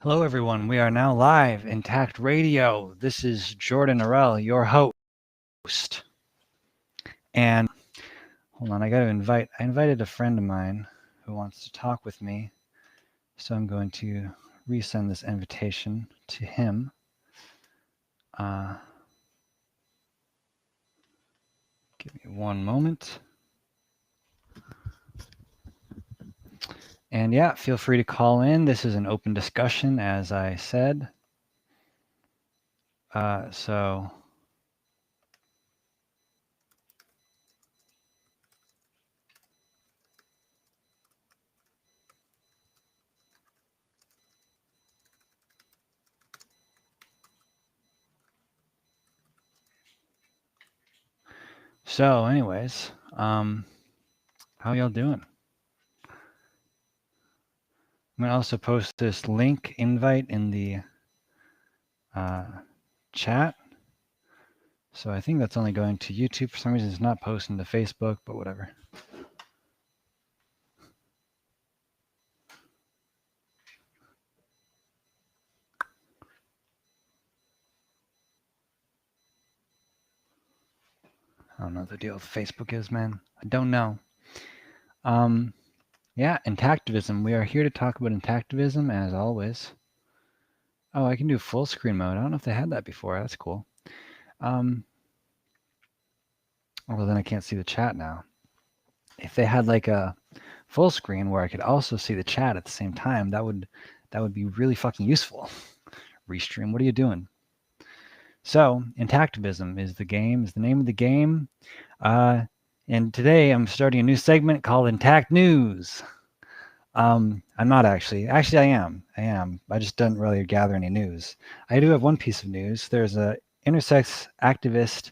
Hello, everyone. We are now live in Tact Radio. This is Jordan Arell, your host. And hold on, I invited a friend of mine who wants to talk with me. So I'm going to resend this invitation to him. Give me one moment. And yeah, feel free to call in. This is an open discussion, as I said. So anyways, how y'all doing? I'm going to also post this link invite in the chat. So I think that's only going to YouTube. For some reason, it's not posting to Facebook, but whatever. I don't know what the deal with Facebook is, man. I don't know. Yeah, Intactivism. We are here to talk about Intactivism, as always. Oh, I can do full screen mode. I don't know if they had that before. That's cool. Well, then I can't see the chat now. If they had like a full screen where I could also see the chat at the same time, that would be really fucking useful. Restream, what are you doing? So, Intactivism is the name of the game. And today I'm starting a new segment called Intact News. I'm not actually. Actually, I am. I just don't really gather any news. I do have one piece of news. There's a intersex activist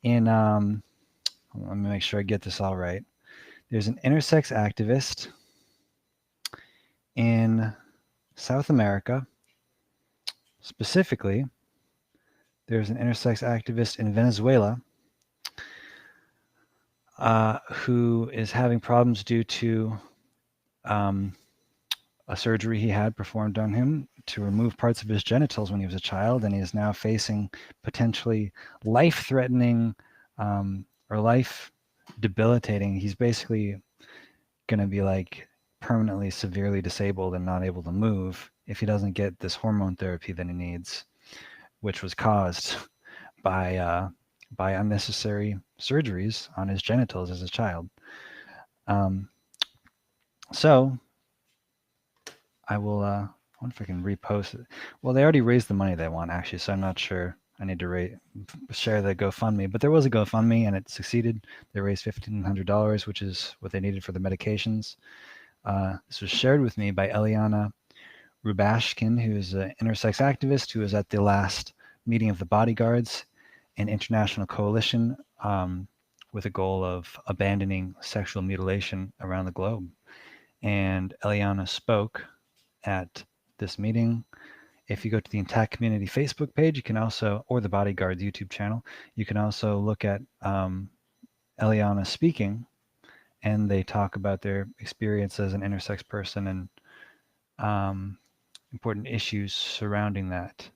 in. Let me make sure I get this all right. There's an intersex activist in South America. Specifically, there's an intersex activist in Venezuela who is having problems due to a surgery he had performed on him to remove parts of his genitals when he was a child, and he is now facing potentially life-threatening or life-debilitating. He's basically going to be like permanently severely disabled and not able to move if he doesn't get this hormone therapy that he needs, which was caused by unnecessary surgeries on his genitals as a child. So I will, I wonder if I can repost it. Well, they already raised the money they want, actually, so I'm not sure. I need to share the GoFundMe, but there was a GoFundMe and it succeeded. They raised $1,500, which is what they needed for the medications. This was shared with me by Eliana Rubashkin, who is an intersex activist who was at the last meeting of the Bodyguards, an international coalition with a goal of abandoning sexual mutilation around the globe. And Eliana spoke at this meeting. If you go to the Intact Community Facebook page, you can also, or the Bodyguards YouTube channel, you can also look at Eliana speaking, and they talk about their experience as an intersex person and important issues surrounding that.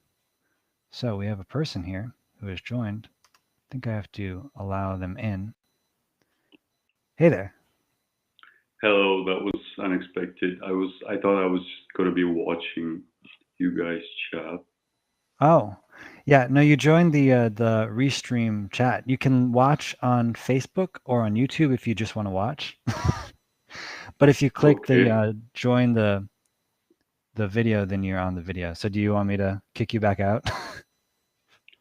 So we have a person here who has joined. I think I have to allow them in. Hey there. Hello, that was unexpected. I thought I was going to be watching you guys chat. Oh, yeah. No, you joined the Restream chat. You can watch on Facebook or on YouTube if you just want to watch. But if you click the join the video, then you're on the video. So do you want me to kick you back out?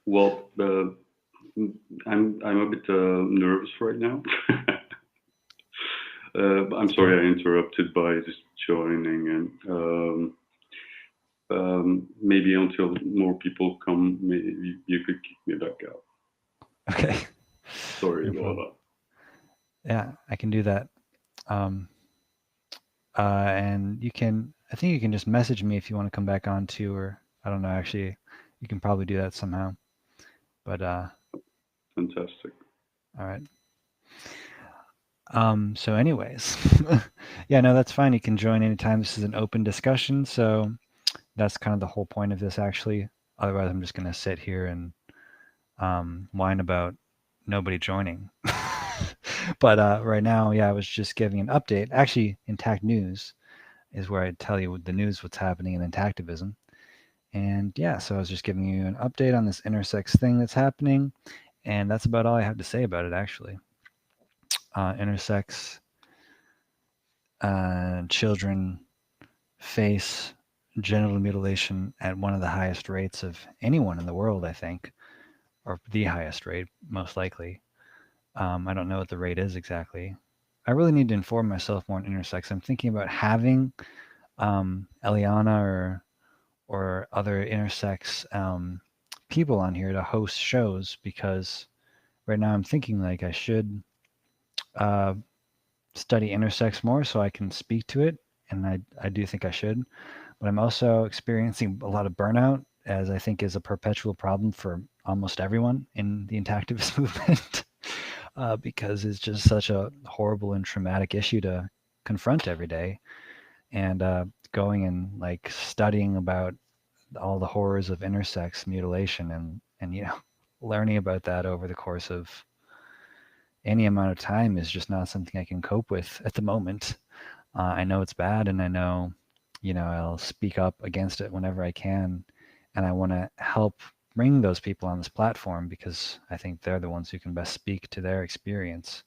Well, I'm a bit nervous right now. I'm sorry I interrupted by just joining, and maybe until more people come, maybe you could kick me back out. Okay. Sorry about that. Yeah, I can do that. And you can, I think you can just message me if you want to come back on too, or I don't know, actually, you can probably do that somehow. But fantastic. All right. So anyways, yeah, no, that's fine. You can join anytime. This is an open discussion. So that's kind of the whole point of this, actually. Otherwise, I'm just going to sit here and whine about nobody joining. But right now, yeah, I was just giving an update. Actually, Intact News is where I tell you the news, what's happening in Intactivism. And yeah, so I was just giving you an update on this intersex thing that's happening. And that's about all I have to say about it, actually. Intersex children face genital mutilation at one of the highest rates of anyone in the world, I think, or the highest rate, most likely. I don't know what the rate is exactly. I really need to inform myself more on intersex. I'm thinking about having Eliana or other intersex people on here to host shows, because right now I'm thinking like I should study intersex more so I can speak to it, and I do think I should. But I'm also experiencing a lot of burnout, as I think is a perpetual problem for almost everyone in the intactivist movement, because it's just such a horrible and traumatic issue to confront every day. And going and like studying about all the horrors of intersex mutilation and learning about that over the course of any amount of time is just not something I can cope with at the moment. I know it's bad, and I know, I'll speak up against it whenever I can, and I want to help bring those people on this platform because I think they're the ones who can best speak to their experience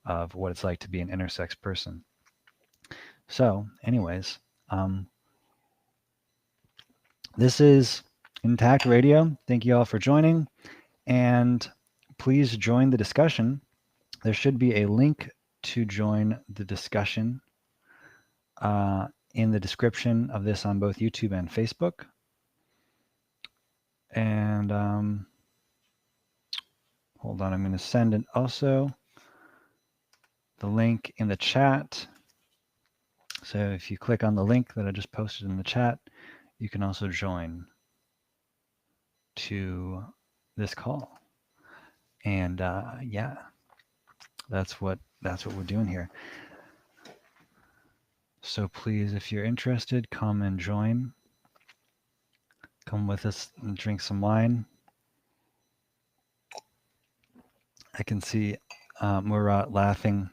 of what it's like to be an intersex person. So, anyways, this is Intact Radio. Thank you all for joining, and please join the discussion. There should be a link to join the discussion in the description of this on both YouTube and Facebook. And hold on, I'm going to send it also the link in the chat. So if you click on the link that I just posted in the chat, you can also join to this call. And yeah, that's what we're doing here. So please, if you're interested, come and join. Come with us and drink some wine. I can see Murat laughing.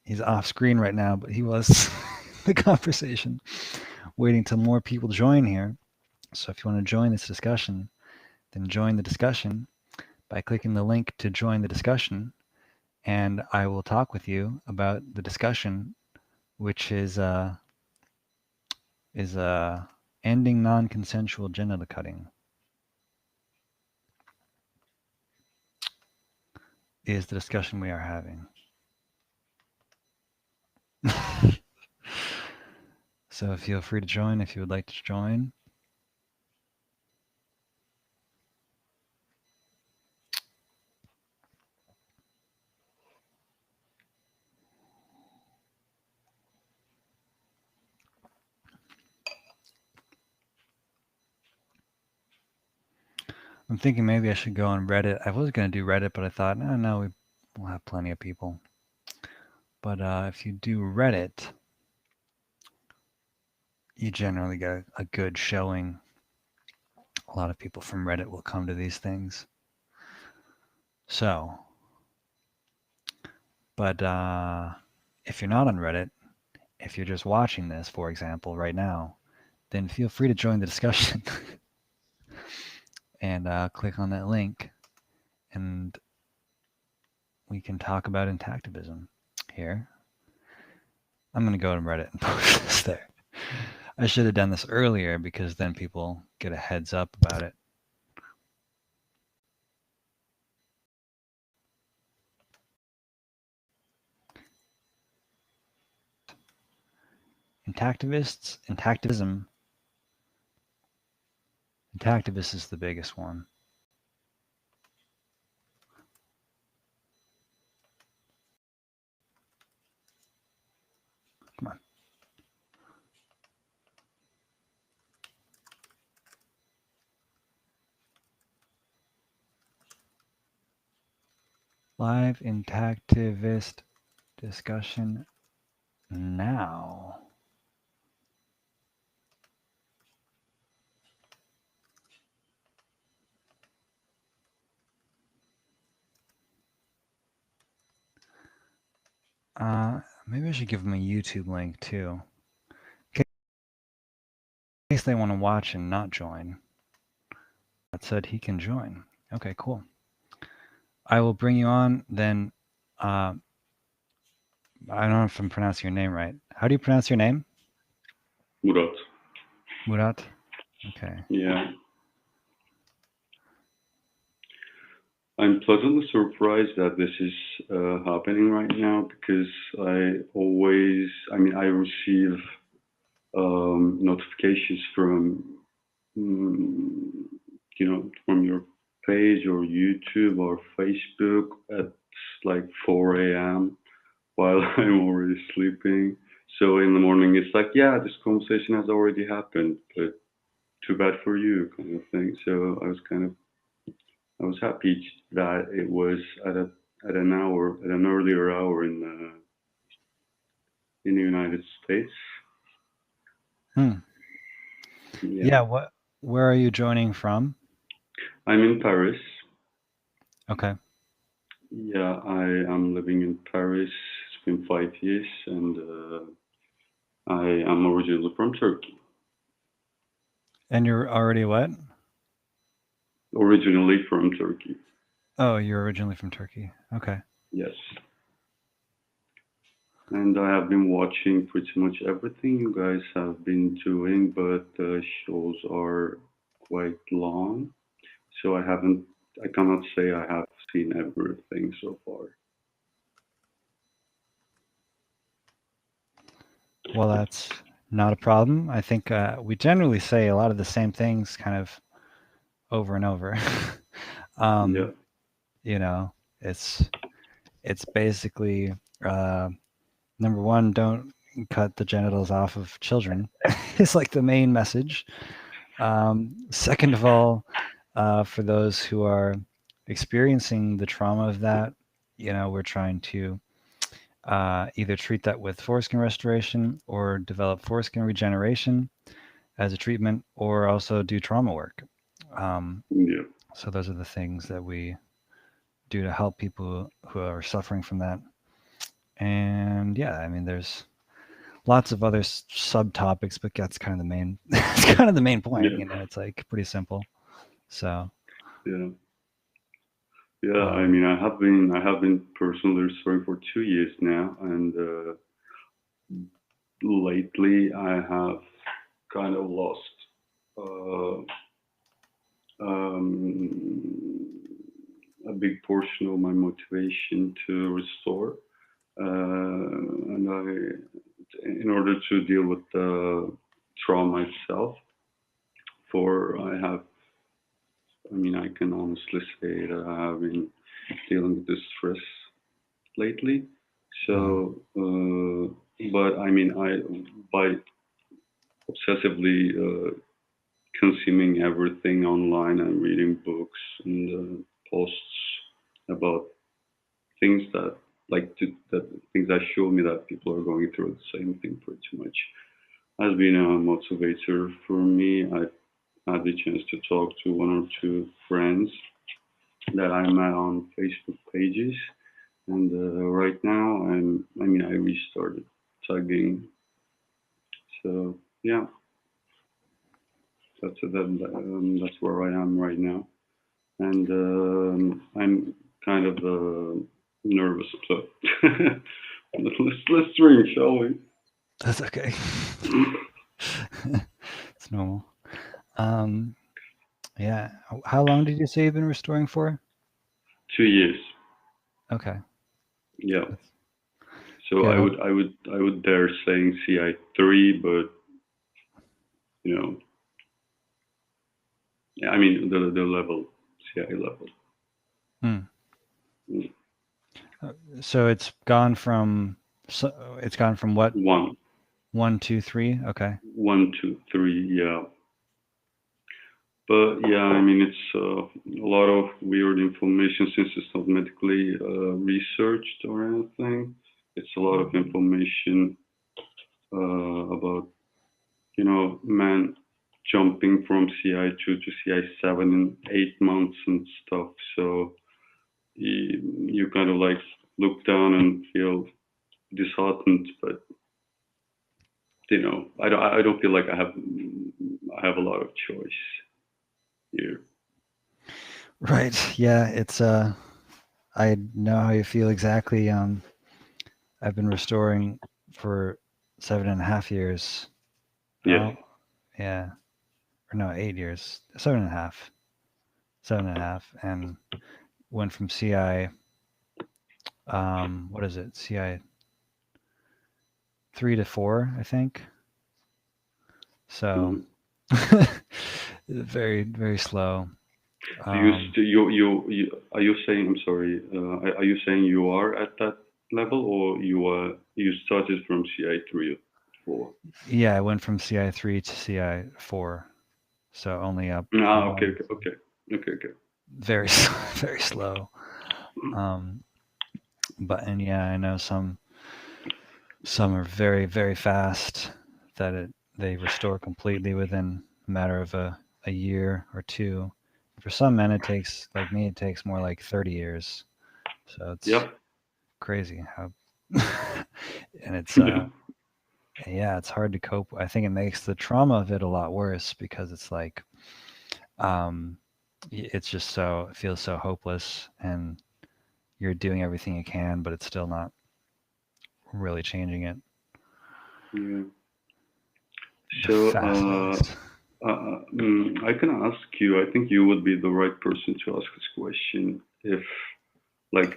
He's off screen right now, but he was the conversation, waiting till more people join here. So if you want to join this discussion, then join the discussion by clicking the link to join the discussion, and I will talk with you about the discussion, which is ending non-consensual genital cutting. Is the discussion we are having. So feel free to join if you would like to join. I'm thinking maybe I should go on Reddit. I was going to do Reddit, but I thought, no, we'll have plenty of people. But if you do Reddit, you generally get a good showing. A lot of people from Reddit will come to these things. So, but if you're not on Reddit, if you're just watching this, for example, right now, then feel free to join the discussion and click on that link, and we can talk about intactivism here. I'm going to go to Reddit and post this there. I should have done this earlier because then people get a heads up about it. Intactivism is the biggest one. Come on. Live intactivist discussion now. Maybe I should give them a YouTube link too, in case they want to watch and not join. That said, he can join. Okay, cool. I will bring you on then. Uh, I don't know if I'm pronouncing your name right. How do you pronounce your name? Murat. Murat? Okay. Yeah. I'm pleasantly surprised that this is happening right now because I receive notifications from, mm, from your page or YouTube or Facebook at like 4 a.m. while I'm already sleeping. So in the morning, it's like, yeah, this conversation has already happened, but too bad for you, kind of thing. So I was happy that it was at an earlier hour in the United States. Hmm. Yeah, Yeah. Where are you joining from? I'm in Paris. Okay. Yeah, I am living in Paris. It's been 5 years, and I am originally from Turkey. And you're already what? Originally from Turkey. Oh, you're originally from Turkey. Okay. Yes. And I have been watching pretty much everything you guys have been doing, but the shows are quite long. So I cannot say I have seen everything so far. Well, that's not a problem. I think we generally say a lot of the same things kind of over and over. Yeah, um, you know, it's it's basically number one, don't cut the genitals off of children. It's like the main message. Second of all, for those who are experiencing the trauma of that, we're trying to either treat that with foreskin restoration or develop foreskin regeneration as a treatment, or also do trauma work. Um, yeah, so those are the things that we do to help people who are suffering from that. And yeah, I mean, there's lots of other subtopics, but that's kind of the main. It's kind of the main point. yeah, It's like pretty simple. So yeah, yeah. I um, mean, I have been personally restoring for 2 years now, and lately I have kind of lost uh, um, a big portion of my motivation to restore, and in order to deal with the trauma itself, for I have, I mean, I can honestly say that I have been dealing with this stress lately. mhm. So, but I mean, I by obsessively consuming everything online and reading books and posts about things that that things that show me that people are going through the same thing pretty much has been a motivator for me. I had the chance to talk to one or two friends that I met on Facebook pages, and right now I mean, I restarted tagging. So yeah, that's where I am right now, and I'm kind of nervous. So let's drink, shall we? That's okay. It's normal. Um, yeah. How long did you say you've been restoring for? 2 years. Okay. Yeah. That's So good. I would dare saying CI3, but you know, yeah, I mean the level CI level. Hmm. Mm. So it's gone from what? One, 1, 2, 3. Okay. 1, 2, 3. Yeah. But yeah, I mean it's a lot of weird information since it's not medically researched or anything. It's a lot of information about men jumping from CI2 to CI7 in 8 months and stuff. So you kind of like look down and feel disheartened, but I don't feel like I have a lot of choice here. Right. Yeah. It's I know how you feel exactly. I've been restoring for 7.5 years. Yes. Oh, yeah. Or no, 8 years. 7.5. 7.5. And went from CI, what is it? CI 3 to 4, I think. So Mhm. very, very slow. Do you Um, are you saying, I'm sorry, are you saying you are at that level, or you started from CI 3 or 4? yeah, I went from CI 3 to CI 4. So only up Ah, okay, one. okay, okay, okay, okay. Very, very slow. Um, and yeah, I know some are very, very fast that they restore completely within a matter of a year or two. For some men, it takes, like me, it takes more like 30 years. So it's Yep. crazy how, and it's, Yeah. yeah, it's hard to cope. I think it makes the trauma of it a lot worse because it's like, um, it's just so, it feels so hopeless and you're doing everything you can, but it's still not really changing it Yeah. the So, fastest. I can ask you. I think you would be the right person to ask this question. If, like,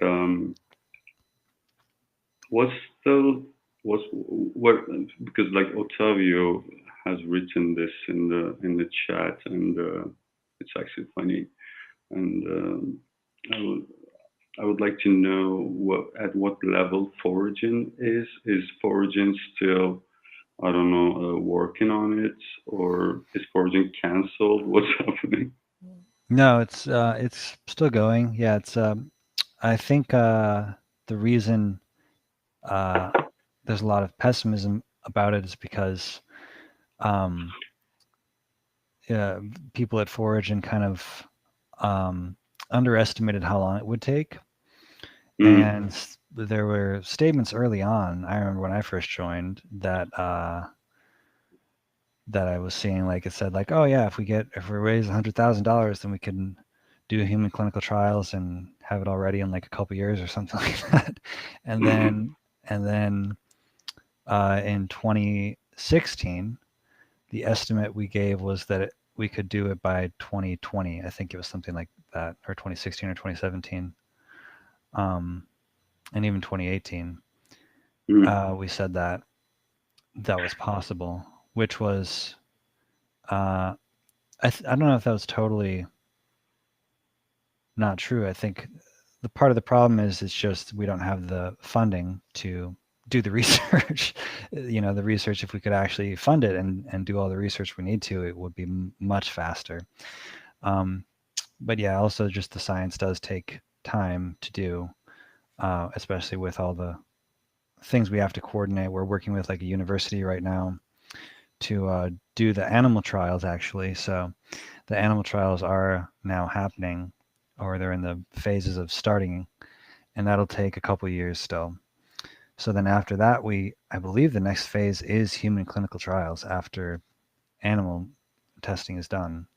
what's the what's what because like Ottavio has written this in the chat, and it's actually funny. And I would I would like to know at what level Foragin is. Is Foragin still, I don't know, working on it, or is Foraging canceled? What's happening? No, it's still going. Yeah, it's I think the reason uh there's a lot of pessimism about it is because um yeah, people at Foragin kind of um underestimated how long it would take. Mm, And there were statements early on. I remember when I first joined that I was seeing, like it said, like, oh yeah, if we raise $100,000, then we can do human clinical trials and have it all ready in like a couple years or something like that. And mm, then in 2016, the estimate we gave was that we could do it by 2020. I think it was something like that, or 2016 or 2017, and even 2018. mm, We said that that was possible, which was uh, I don't know if that was totally not true. I think the part of the problem is it's just we don't have the funding to do the research. The research, if we could actually fund it and do all the research we need to, it would be much faster. Um, but yeah, also just the science does take time to do, especially with all the things we have to coordinate. We're working with like a university right now to do the animal trials actually. So the animal trials are now happening, or they're in the phases of starting, and that'll take a couple years still. So then after that, I believe the next phase is human clinical trials after animal testing is done.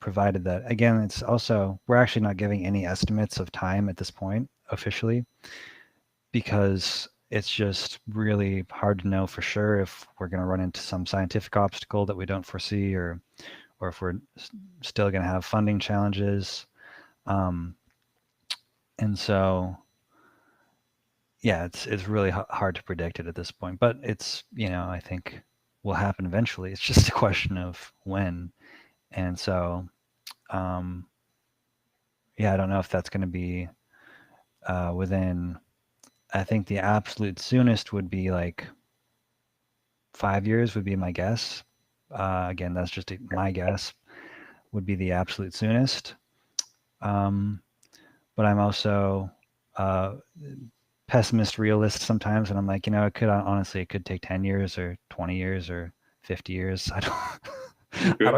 Provided that, again, it's also, we're actually not giving any estimates of time at this point officially because it's just really hard to know for sure if we're going to run into some scientific obstacle that we don't foresee, or if we're still going to have funding challenges. Um, and so, yeah, it's really hard to predict it at this point, but it's, I think will happen eventually. It's just a question of when. And so, um, yeah, I don't know if that's going to be within, I think the absolute soonest would be like 5 years would be my guess. Again, that's just my guess, would be the absolute soonest. Um, but I'm also uh, pessimist realist sometimes, and I'm like, it could take 10 years or 20 years or 50 years. I don't okay.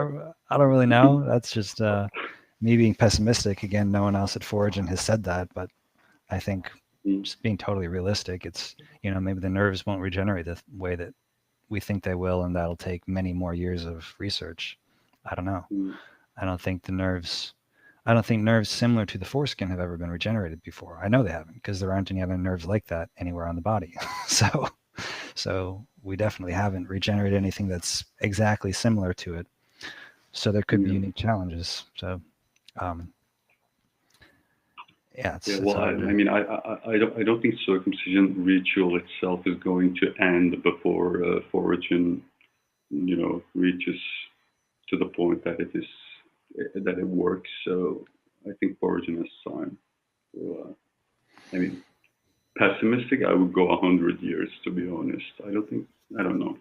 I don't really know. That's just me being pessimistic. Again, no one else at Foragin has said that, but I think just being totally realistic, it's, maybe the nerves won't regenerate the way that we think they will, and that'll take many more years of research. I don't know. I don't think nerves similar to the foreskin have ever been regenerated before. I know they haven't, because there aren't any other nerves like that anywhere on the body. So we definitely haven't regenerated anything that's exactly similar to it. So there could be unique challenges. So, it's well, hard to... I don't think circumcision ritual itself is going to end before Foraging, reaches to the point that it works. So I think Foraging has time. So, pessimistic, I would go 100 years, to be honest. I don't know.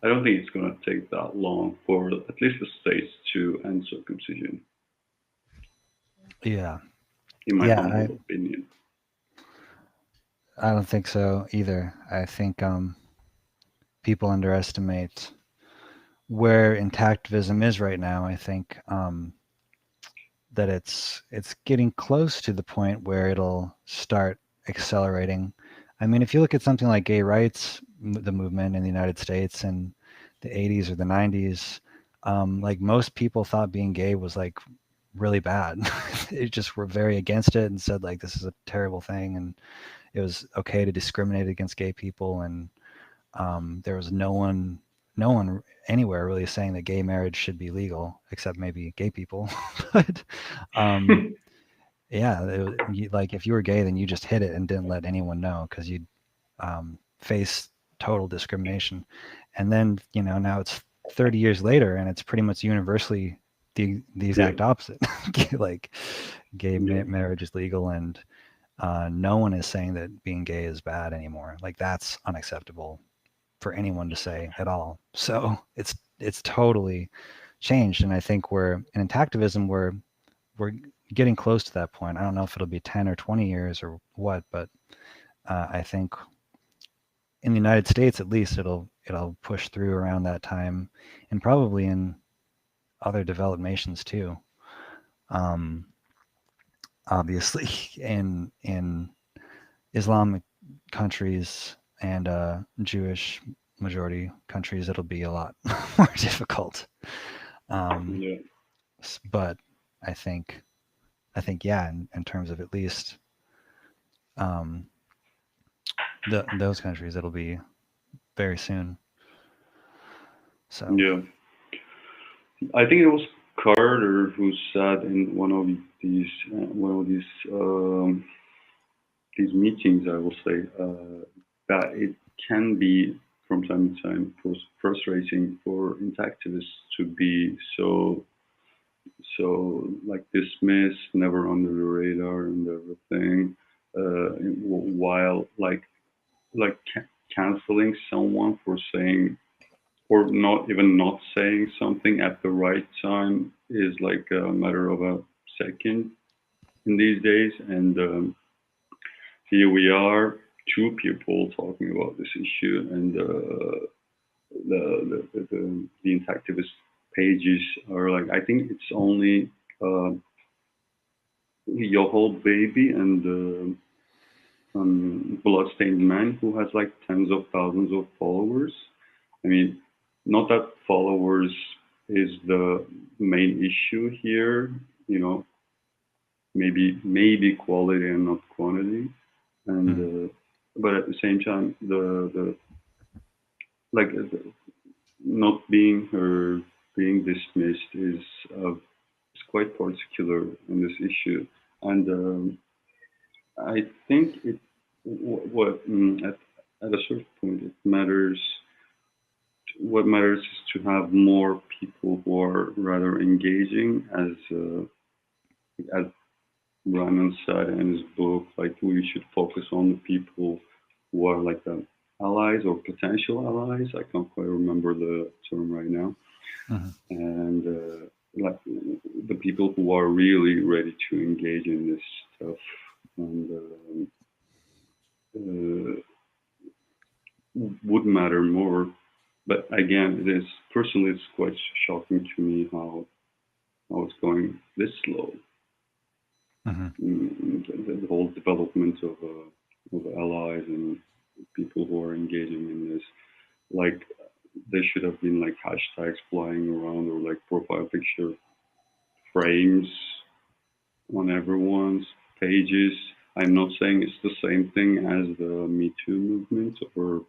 I don't think it's going to take that long for at least the states to end circumcision. Yeah. In my humble opinion. I don't think so either. I think people underestimate where intactivism is right now. I think that it's getting close to the point where it'll start accelerating. I mean, if you look at something like gay rights, the movement in the United States in the 80s or the 90s, like most people thought being gay was like really bad. They just were very against it and said like this is a terrible thing, and it was okay to discriminate against gay people, and there was no one anywhere really saying that gay marriage should be legal, except maybe gay people. But like if you were gay, then you just hid it and didn't let anyone know, because you'd face total discrimination. And then now it's 30 years later, and it's pretty much universally the exact opposite. Like gay marriage is legal, and no one is saying that being gay is bad anymore. Like that's unacceptable for anyone to say at all. So it's totally changed, and I think in intactivism we're getting close to that point. I don't know if it'll be 10 or 20 years or what, but I think in the United States at least it'll push through around that time, and probably in other developed nations too. Obviously in Islamic countries and Jewish majority countries, it'll be a lot more difficult. But I think in terms of at least those countries, it'll be very soon. So I think it was Carter who said in one of these meetings, I will say, that it can be from time to time frustrating for intactivists to be so like dismissed, never under the radar and everything, while like canceling someone for saying, or not saying something at the right time is like a matter of a second in these days. And here we are, two people talking about this issue, and the intactivist pages are like, I think it's only Yohol Baby and Bloodstained Man who has like tens of thousands of followers. I mean, not that followers is the main issue here, maybe quality and not quantity. And but at the same time, the not being heard, being dismissed is quite particular in this issue. And I think at a certain point it matters. What matters is to have more people who are rather engaging, as Brandon said in his book. Like, we should focus on the people who are like the allies or potential allies. I can't quite remember the term right now. And like the people who are really ready to engage in this stuff, and would matter more. But again, it's quite shocking to me how it's going this slow. the whole development of allies and people who are engaging in this. Like, there should have been like hashtags flying around or like profile picture frames on everyone's pages. I'm not saying it's the same thing as the Me Too movement or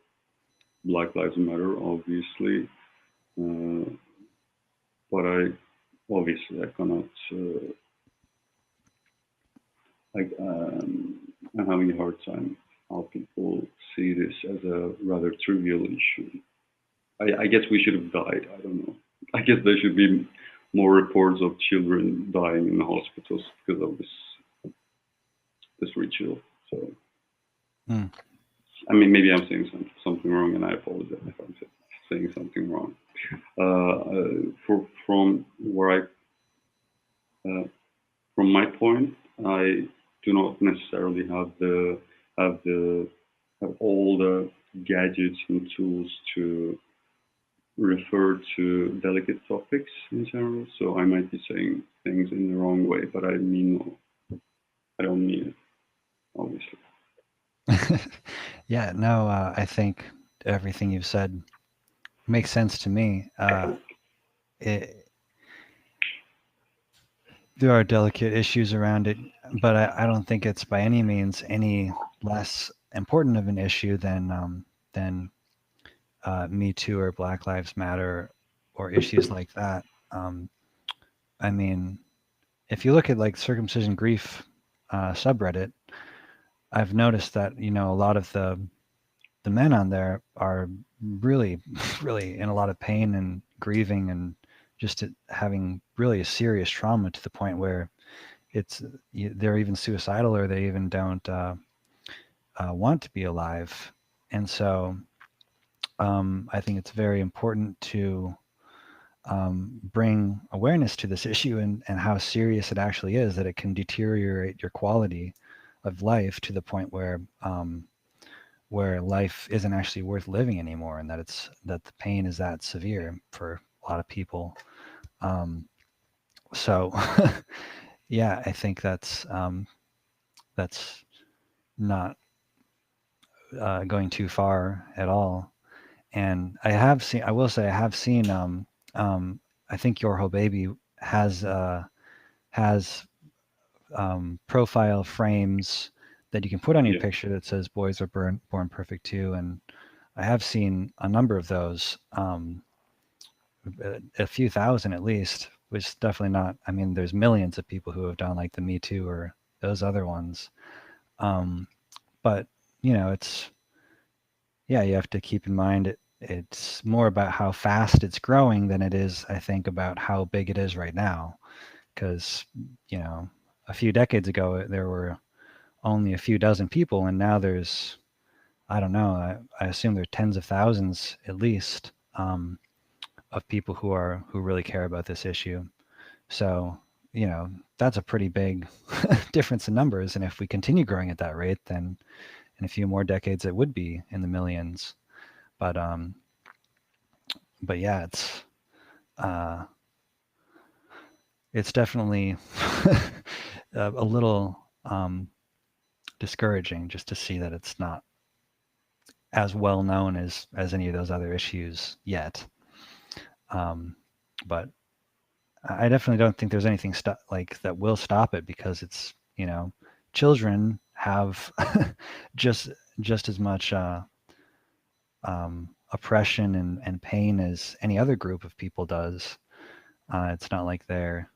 Black Lives Matter, obviously, uh, but I cannot. I'm having a hard time how people see this as a rather trivial issue. I guess we should have died. I don't know. I guess there should be more reports of children dying in the hospitals because of this ritual. So, Mm. I mean, maybe I'm saying something wrong, and I apologize if I'm saying something wrong. From where uh, from my point, I do not necessarily have the have all the gadgets and tools to refer to delicate topics in general. So I might be saying things in the wrong way, but I don't mean it, obviously. Yeah, no, I think everything you've said makes sense to me. It, there are delicate issues around it, but I don't think it's by any means any less important of an issue than Me Too or Black Lives Matter or issues like that. Um, I mean, if you look at like circumcision grief subreddit, I've noticed that a lot of the men on there are really, really in a lot of pain and grieving and just having really a serious trauma to the point where they're even suicidal or they even don't want to be alive. And so I think it's very important to bring awareness to this issue and how serious it actually is, that it can deteriorate your quality of life to the point where life isn't actually worth living anymore, and that the pain is that severe for a lot of people. So yeah, I think that's not going too far at all. And I will say, I have seen. I think Your Whole Baby has profile frames that you can put on your Yeah. picture that says "Boys are born perfect too," and I have seen a number of those, a few thousand at least, which is definitely not. I mean, there's millions of people who have done like the Me Too or those other ones, um, but it's yeah, you have to keep in mind it's more about how fast it's growing than it is, I think, about how big it is right now. Because, a few decades ago, there were only a few dozen people, and now there's, I don't know, I assume there are tens of thousands at least of people who really care about this issue. So, that's a pretty big difference in numbers. And if we continue growing at that rate, then in a few more decades, it would be in the millions. But yeah, uh, it's definitely a little discouraging just to see that it's not as well known as any of those other issues yet. But I definitely don't think there's anything like that will stop it, because it's children have just as much oppression and pain as any other group of people does. It's not like they're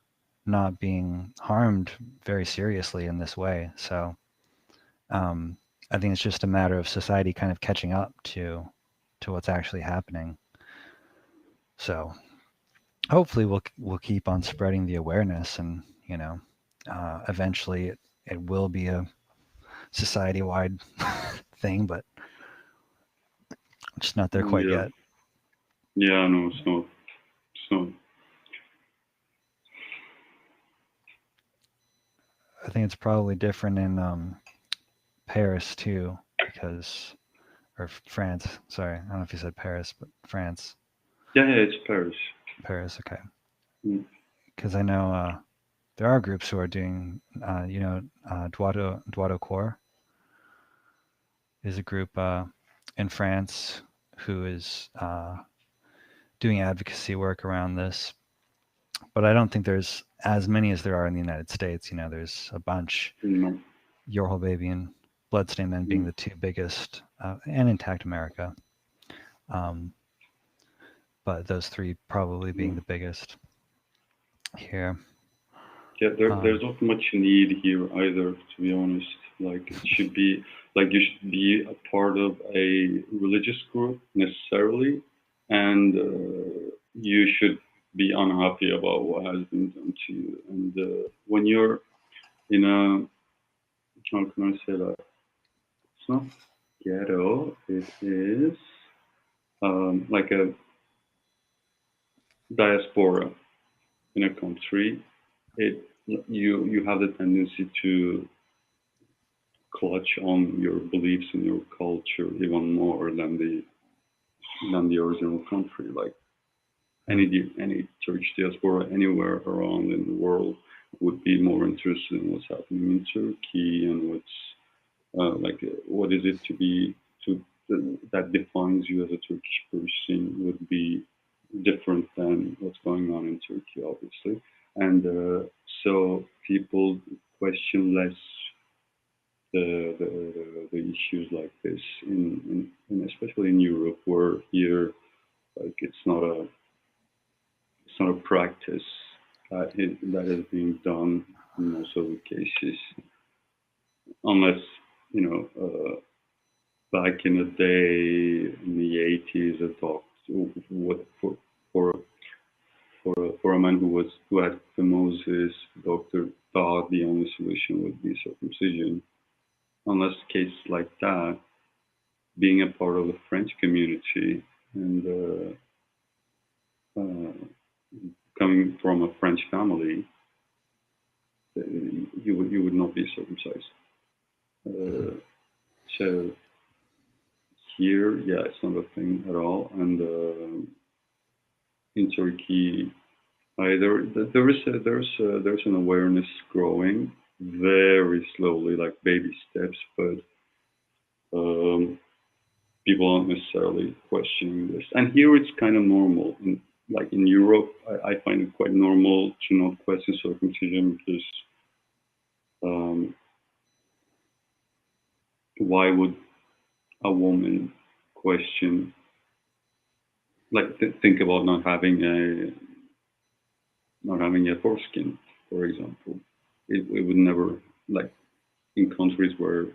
not being harmed very seriously in this way. So I think it's just a matter of society kind of catching up to what's actually happening. So hopefully we'll keep on spreading the awareness, and eventually it will be a society-wide thing, but I'm just not there quite Yeah. yet. Yeah. No, it's not. It's not. I think it's probably different in Paris too, because or France. Sorry, I don't know if you said Paris, but France. Yeah. Yeah. It's Paris. Paris, okay. Mm. Because I know there are groups who are doing, Droit au Corps is a group in France who is doing advocacy work around this. But I don't think there's as many as there are in the United States. There's a bunch. No. Your Whole Baby and Bloodstained Men being the two biggest, and Intact America. But those three probably being the biggest here. Yeah, there's not much need here either, to be honest. Like it should be like you should be a part of a religious group necessarily, and you should be unhappy about what has been done to you. And when you're in a, how can I say that? It's not ghetto. It is like a diaspora in a country. You have the tendency to clutch on your beliefs and your culture even more than the original country. Like any Turkish diaspora anywhere around in the world would be more interested in what's happening in Turkey and what is it that defines you as a Turkish person would be different than what's going on in Turkey, obviously. And so people question less the issues like this in especially in Europe, where here like it's not a practice that is being done in most of the cases, unless back in the day in the 80s, I talked what for a man who had phimosis, the doctor thought the only solution would be circumcision. Unless cases like that, being a part of the French community and coming from a French family, you would not be circumcised. So here, yeah, it's not a thing at all. And in Turkey, either there's an awareness growing very slowly, like baby steps, but people aren't necessarily questioning this. And here it's kind of normal. Like in Europe, I find it quite normal to not question circumcision because why would a woman question, like think about not having a foreskin, for example? It would never, like in countries where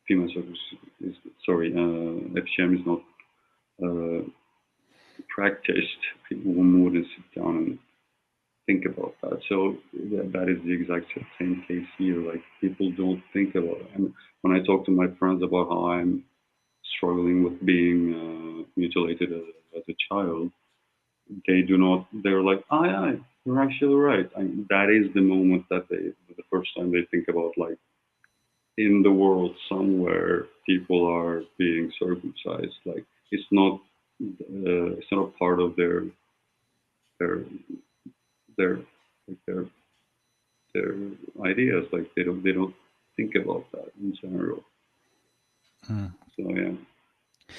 female FGM is not practiced, people wouldn't sit down and think about that. So that is the exact same case here. Like people don't think about it. And when I talk to my friends about how I'm struggling with being mutilated as a child, they do not. They're like, aye, you're actually right. That is the moment that the first time they think about, like, in the world somewhere people are being circumcised. Like it's not a part of their their their ideas. Like they don't think about that in general.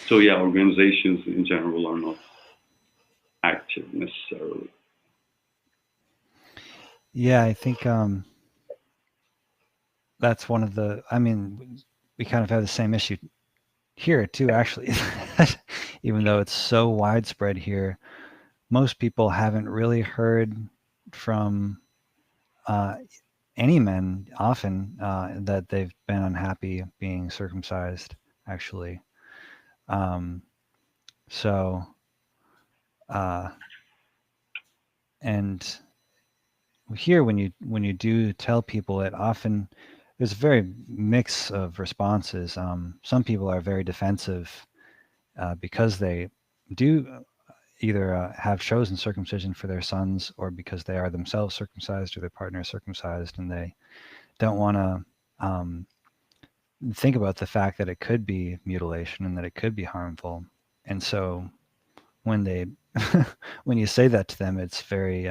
So yeah, organizations in general are not active necessarily. Yeah, I think that's one of the. I mean, we kind of have the same issue here too, actually. Even though it's so widespread here, most people haven't really heard from any men often that they've been unhappy being circumcised, actually. And here, when you do tell people it, often there's a very mix of responses. Some people are very defensive because they do either have chosen circumcision for their sons, or because they are themselves circumcised or their partner is circumcised, and they don't want to think about the fact that it could be mutilation and that it could be harmful. And so when they when you say that to them, it's very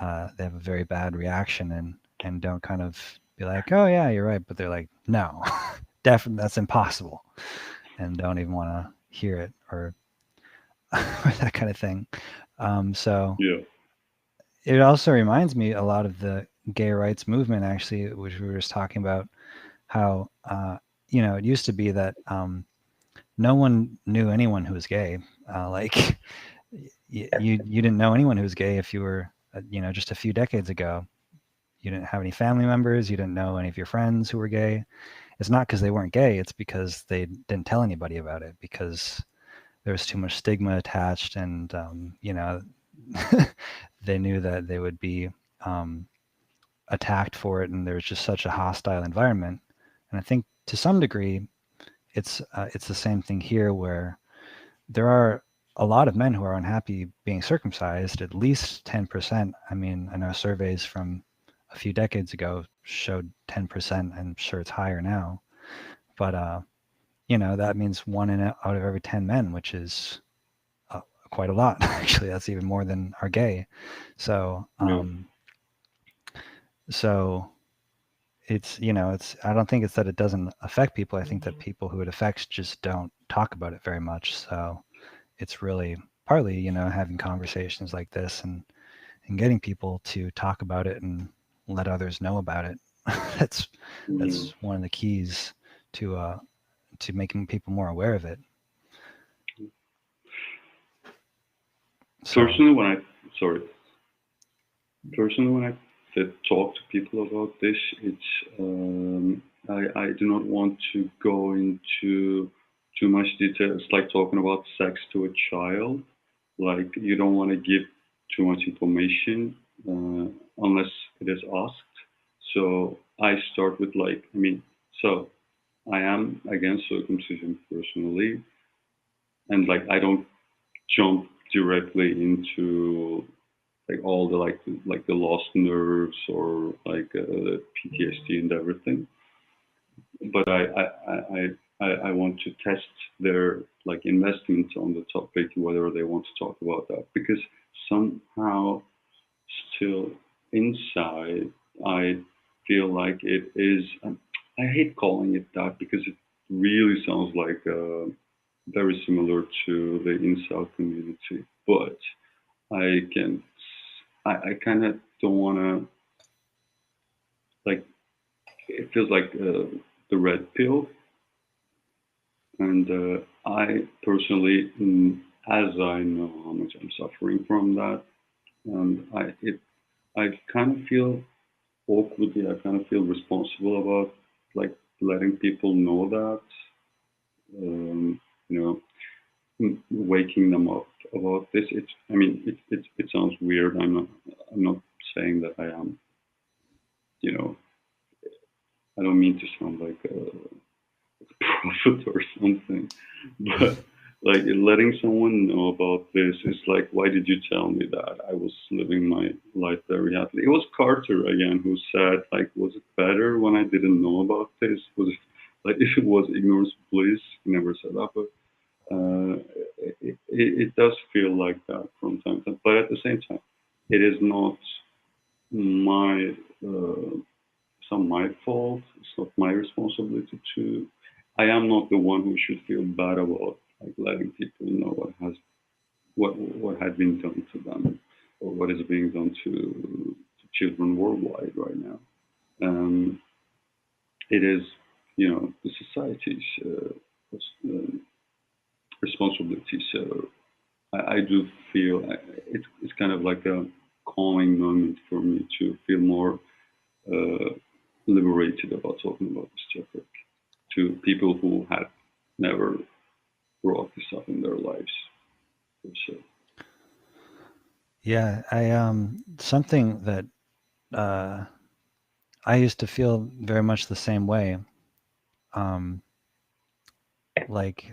they have a very bad reaction and don't kind of be like, oh yeah, you're right, but they're like, no, definitely that's impossible, and don't even want to hear it or that kind of thing. So Yeah. it also reminds me a lot of the gay rights movement, actually, which we were just talking about. How it used to be that no one knew anyone who was gay. Like you didn't know anyone who was gay if you were just a few decades ago. You didn't have any family members. You didn't know any of your friends who were gay. It's not because they weren't gay. It's because they didn't tell anybody about it because there was too much stigma attached, and they knew that they would be attacked for it, and there was just such a hostile environment. And I think to some degree, it's the same thing here, where there are a lot of men who are unhappy being circumcised, at least 10%. I mean, I know surveys from a few decades ago showed 10%. I'm sure it's higher now. But, that means out of every 10 men, which is quite a lot. Actually, that's even more than are gay. So, Yeah. so I don't think it's that it doesn't affect people. I think that people who it affects just don't talk about it very much. So it's really partly, having conversations like this and getting people to talk about it and let others know about it. that's Yeah. one of the keys to making people more aware of it. So Personally, sorry, personally, when I talk to people about this, I do not want to go into too much detail. It's like talking about sex to a child. Like you don't want to give too much information unless it is asked. So I start with so I am against circumcision personally, and like I don't jump directly into like all the the lost nerves or PTSD and everything. But I want to test their like investment on the topic, whether they want to talk about that, because somehow still inside I feel like it is. I hate calling it that because it really sounds like very similar to the incel community, but I can I kind of don't want to like it feels like the red pill, and I personally, as I know how much I'm suffering from that, and I kind of feel awkwardly, I kind of feel responsible about like letting people know that, you know, waking them up about this. It sounds weird. I'm not saying that I am, you know, I don't mean to sound like a prophet or something, but like letting someone know about this is like, why did you tell me that? I was living my life very happily. It was Carter again who said, like, was it better when I didn't know about this? Was it like if it was ignorance bliss? He never said that, but it does feel like that from time to time. But at the same time, it is not my it's not my fault. It's not my responsibility to. I am not the one who should feel bad about like letting people know what had been done to them or what is being done to children worldwide right now. Um, it is, the society's responsibility. So I do feel it's kind of like a calming moment for me to feel more uh, liberated about talking about this topic to people who had never brought this up in their lives. So, yeah, I something that uh, I used to feel very much the same way. Um, like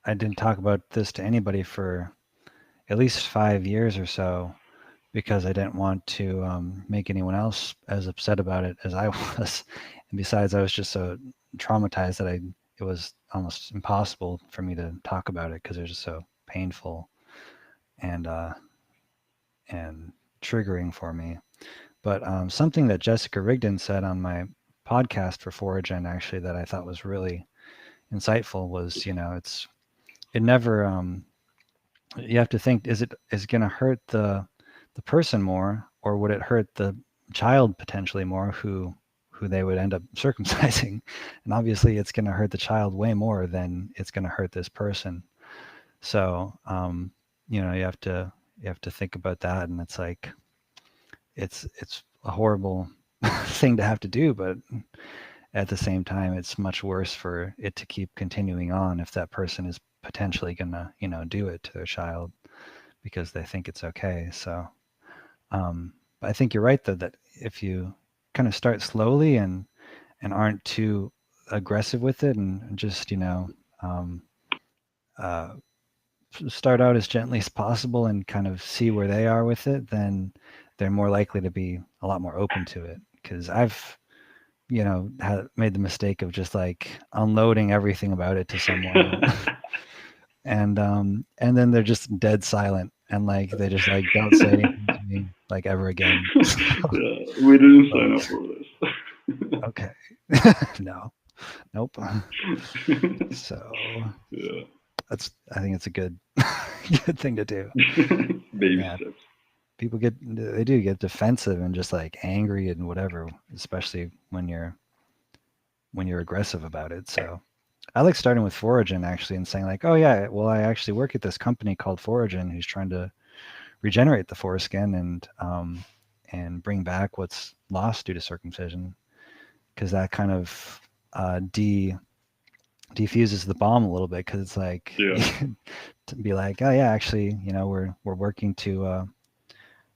I didn't talk about this to anybody for at least 5 years or so because I didn't want to make anyone else as upset about it as I was. And besides, I was just so traumatized that it was almost impossible for me to talk about it because it was just so painful and triggering for me. But something that Jessica Rigdon said on my podcast for Foragen actually that I thought was really insightful was, it never you have to think, is it going to hurt the person more, or would it hurt the child potentially more who they would end up circumcising? And obviously it's going to hurt the child way more than it's going to hurt this person. So you have to think about that, and it's like it's a horrible thing to have to do, but at the same time it's much worse for it to keep continuing on if that person is potentially gonna do it to their child because they think it's okay. So but I think you're right though, that if you kind of start slowly and aren't too aggressive with it, and just uh, start out as gently as possible and kind of see where they are with it, then they're more likely to be a lot more open to it. Because I've made the mistake of just like unloading everything about it to someone and then they're just dead silent, and like they just like don't say anything to me like ever again. Yeah, we didn't sign up for this. Okay. No. Nope. So Yeah. I think it's a good good thing to do. Baby Yeah. steps. People they do get defensive and just like angry and whatever, especially when you're aggressive about it. So I like starting with Foragen actually and saying like, oh yeah, well I actually work at this company called Foragen who's trying to regenerate the foreskin and bring back what's lost due to circumcision, because that kind of defuses the bomb a little bit, because it's like to be like, oh yeah, actually, we're working to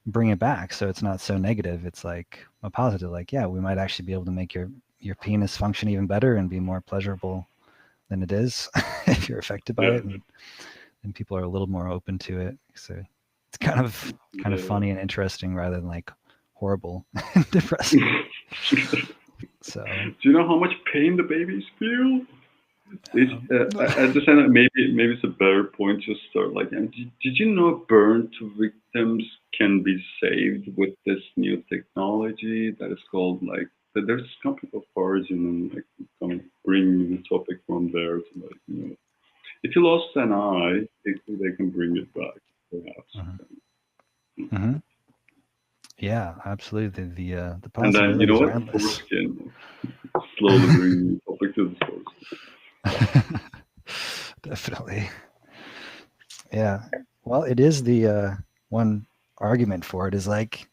bring it back so it's not so negative. It's like a positive, like, yeah, we might actually be able to make your penis function even better and be more pleasurable than it is if you're affected by it, and people are a little more open to it. So it's kind of funny and interesting rather than like horrible and depressing. So do you know how much pain the babies feel? At the same, maybe it's a better point to start. Like, and did you know burn victims can be saved with this new technology that is called like there's a company called Origin, and like kind of bring the topic from there to like if you lost an eye, they can bring it back perhaps. Mm-hmm. Yeah, absolutely. The And then possibilities are what? endless. Foreskin slowly bring the topic to the foreskin. Definitely. Yeah. Well, it is the one argument for it is like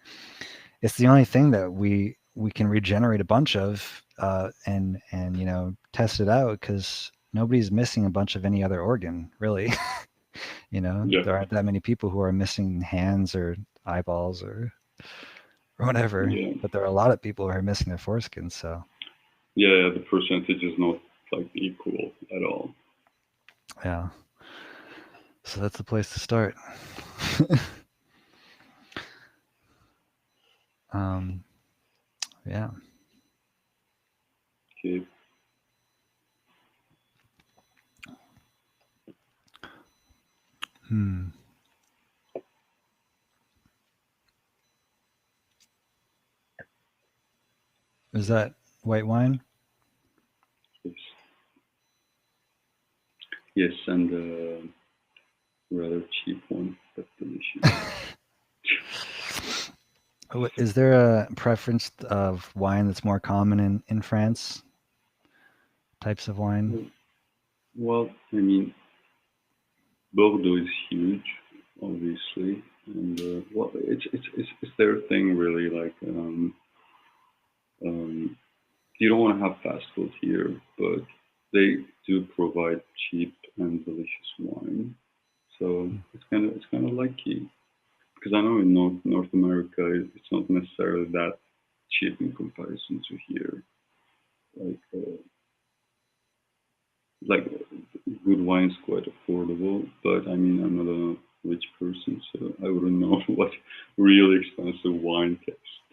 it's the only thing that we can regenerate a bunch of and test it out, because nobody's missing a bunch of any other organ really. There aren't that many people who are missing hands or eyeballs or whatever, but there are a lot of people who are missing their foreskin. So yeah, the percentage is not like equal at all. Yeah. So that's the place to start. Yeah. Okay. Is that white wine? Yes. Yes, and rather cheap one, but delicious. Is there a preference of wine that's more common in France? Types of wine? Well, I mean, Bordeaux is huge, obviously, and well, it's their thing really. Like, you don't want to have fast food here, but they do provide cheap and delicious wine. So it's kind of lucky, because I know in North America it's not necessarily that cheap in comparison to here. Like like good wine is quite affordable, but I mean I'm not a rich person, so I wouldn't know what really expensive wine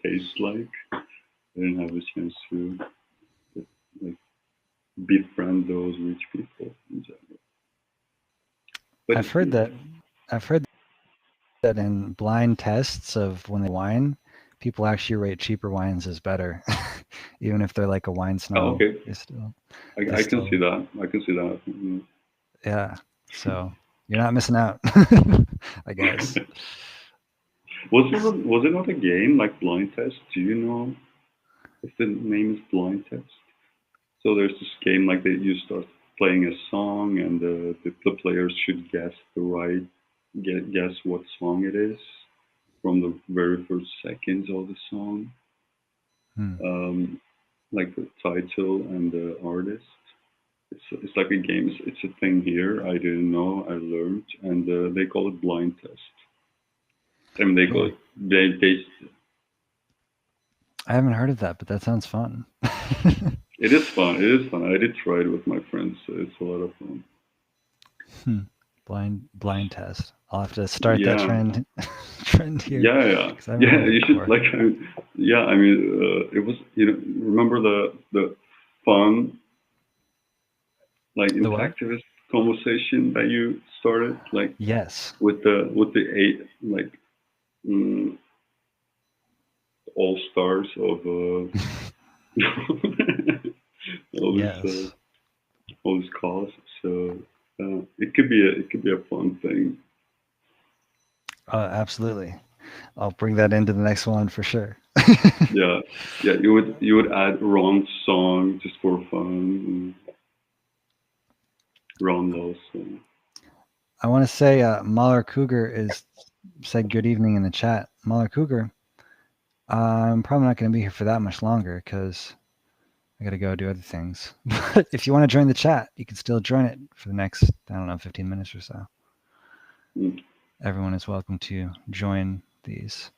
tastes like. I didn't have a chance to like befriend those rich people in general. But I've heard that that in blind tests of when they wine, people actually rate cheaper wines as better, even if they're like a wine Oh, snob. okay. They still, I can see that. I can see that. yeah. So you're not missing out, I guess. Was it not a game like Blind Test? Do you know if the name is Blind Test? So there's this game like that you start playing a song and the players should guess the right guess what song it is from the very first seconds of the song, Hmm. like the title and the artist. It's like a game. It's a thing here. I didn't know. I learned, and they call it blind test. I mean, they call Hmm. it they. I haven't heard of that, but that sounds fun. It is fun. It is fun. I did try it with my friends. So it's a lot of fun. Hmm. Blind test. I'll have to start that Yeah, trend here yeah, yeah, because I haven't yeah. heard it You should before. like. Yeah, I mean, it was. Remember the fun like The what? interactivist conversation that you started like Yes. with the eight like mm, all stars of all this Yes. all this cause. So it could be a fun thing. Absolutely. I'll bring that into the next one for sure. Yeah, yeah. You would add Ron's song just for fun. Ron Lowe's song. I want to say Mahler Cougar is said good evening in the chat. Mahler Cougar, I'm probably not going to be here for that much longer because I got to go do other things. But if you want to join the chat, you can still join it for the next, I don't know, 15 minutes or so. Mm. Everyone is welcome to join these.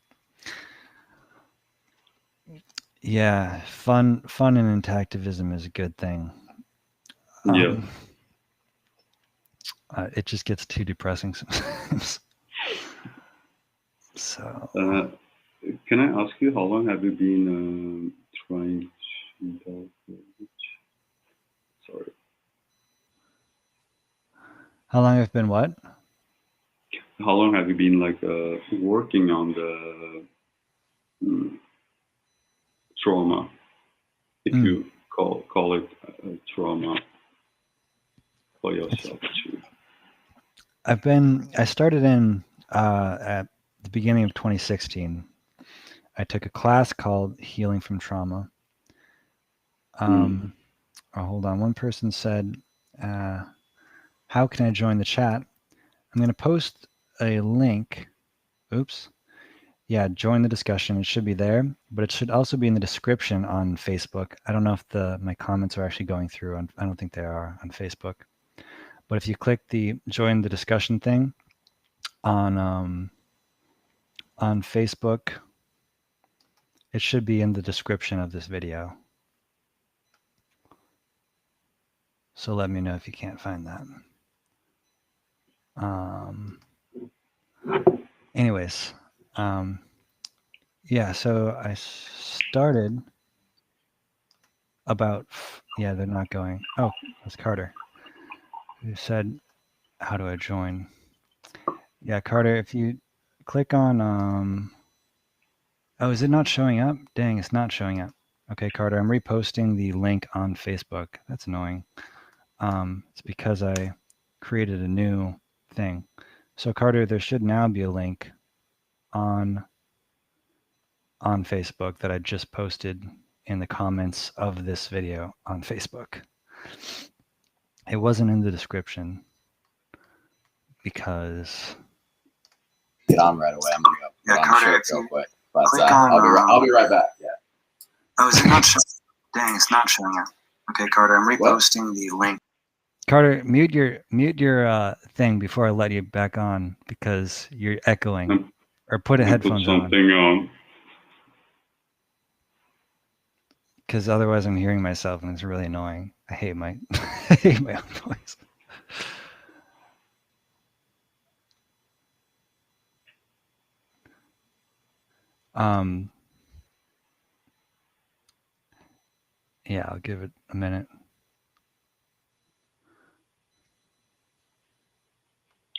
Yeah, fun and interactivism is a good thing. Yeah. It just gets too depressing sometimes. So Can I ask you how long have you been trying to sorry. how long have I been what? How long have you been like working on the trauma, if Mm, you call it trauma for it's yourself too? I started in at the beginning of 2016. I took a class called Healing from Trauma. Mm. Oh, hold on. One person said, how can I join the chat? I'm going to post a link. Oops. Yeah, join the discussion. It should be there, but it should also be in the description on Facebook. I don't know if my comments are actually going through. I don't think they are on Facebook. But if you click the join the discussion thing on Facebook, it should be in the description of this video. So let me know if you can't find that. Anyways, yeah, so I started about, yeah, they're not going. Oh, that's Carter who said, how do I join? Yeah, Carter, if you click on, oh, is it not showing up? Dang, it's not showing up. Okay, Carter, I'm reposting the link on Facebook. That's annoying. It's because I created a new thing. So Carter, there should now be a link on Facebook that I just posted in the comments of this video on Facebook. It wasn't in the description because get on right away. I'm gonna go. Yeah, on Carter, ship if real you quick. But click on, I'll be right back. Yeah. Oh, is it not showing? Dang, it's not showing up. Okay, Carter, I'm reposting the link. Carter, mute your thing before I let you back on because you're echoing. Or put a And put headphones something on. on. Because otherwise I'm hearing myself and it's really annoying. I hate my I hate my own voice. Yeah, I'll give it a minute.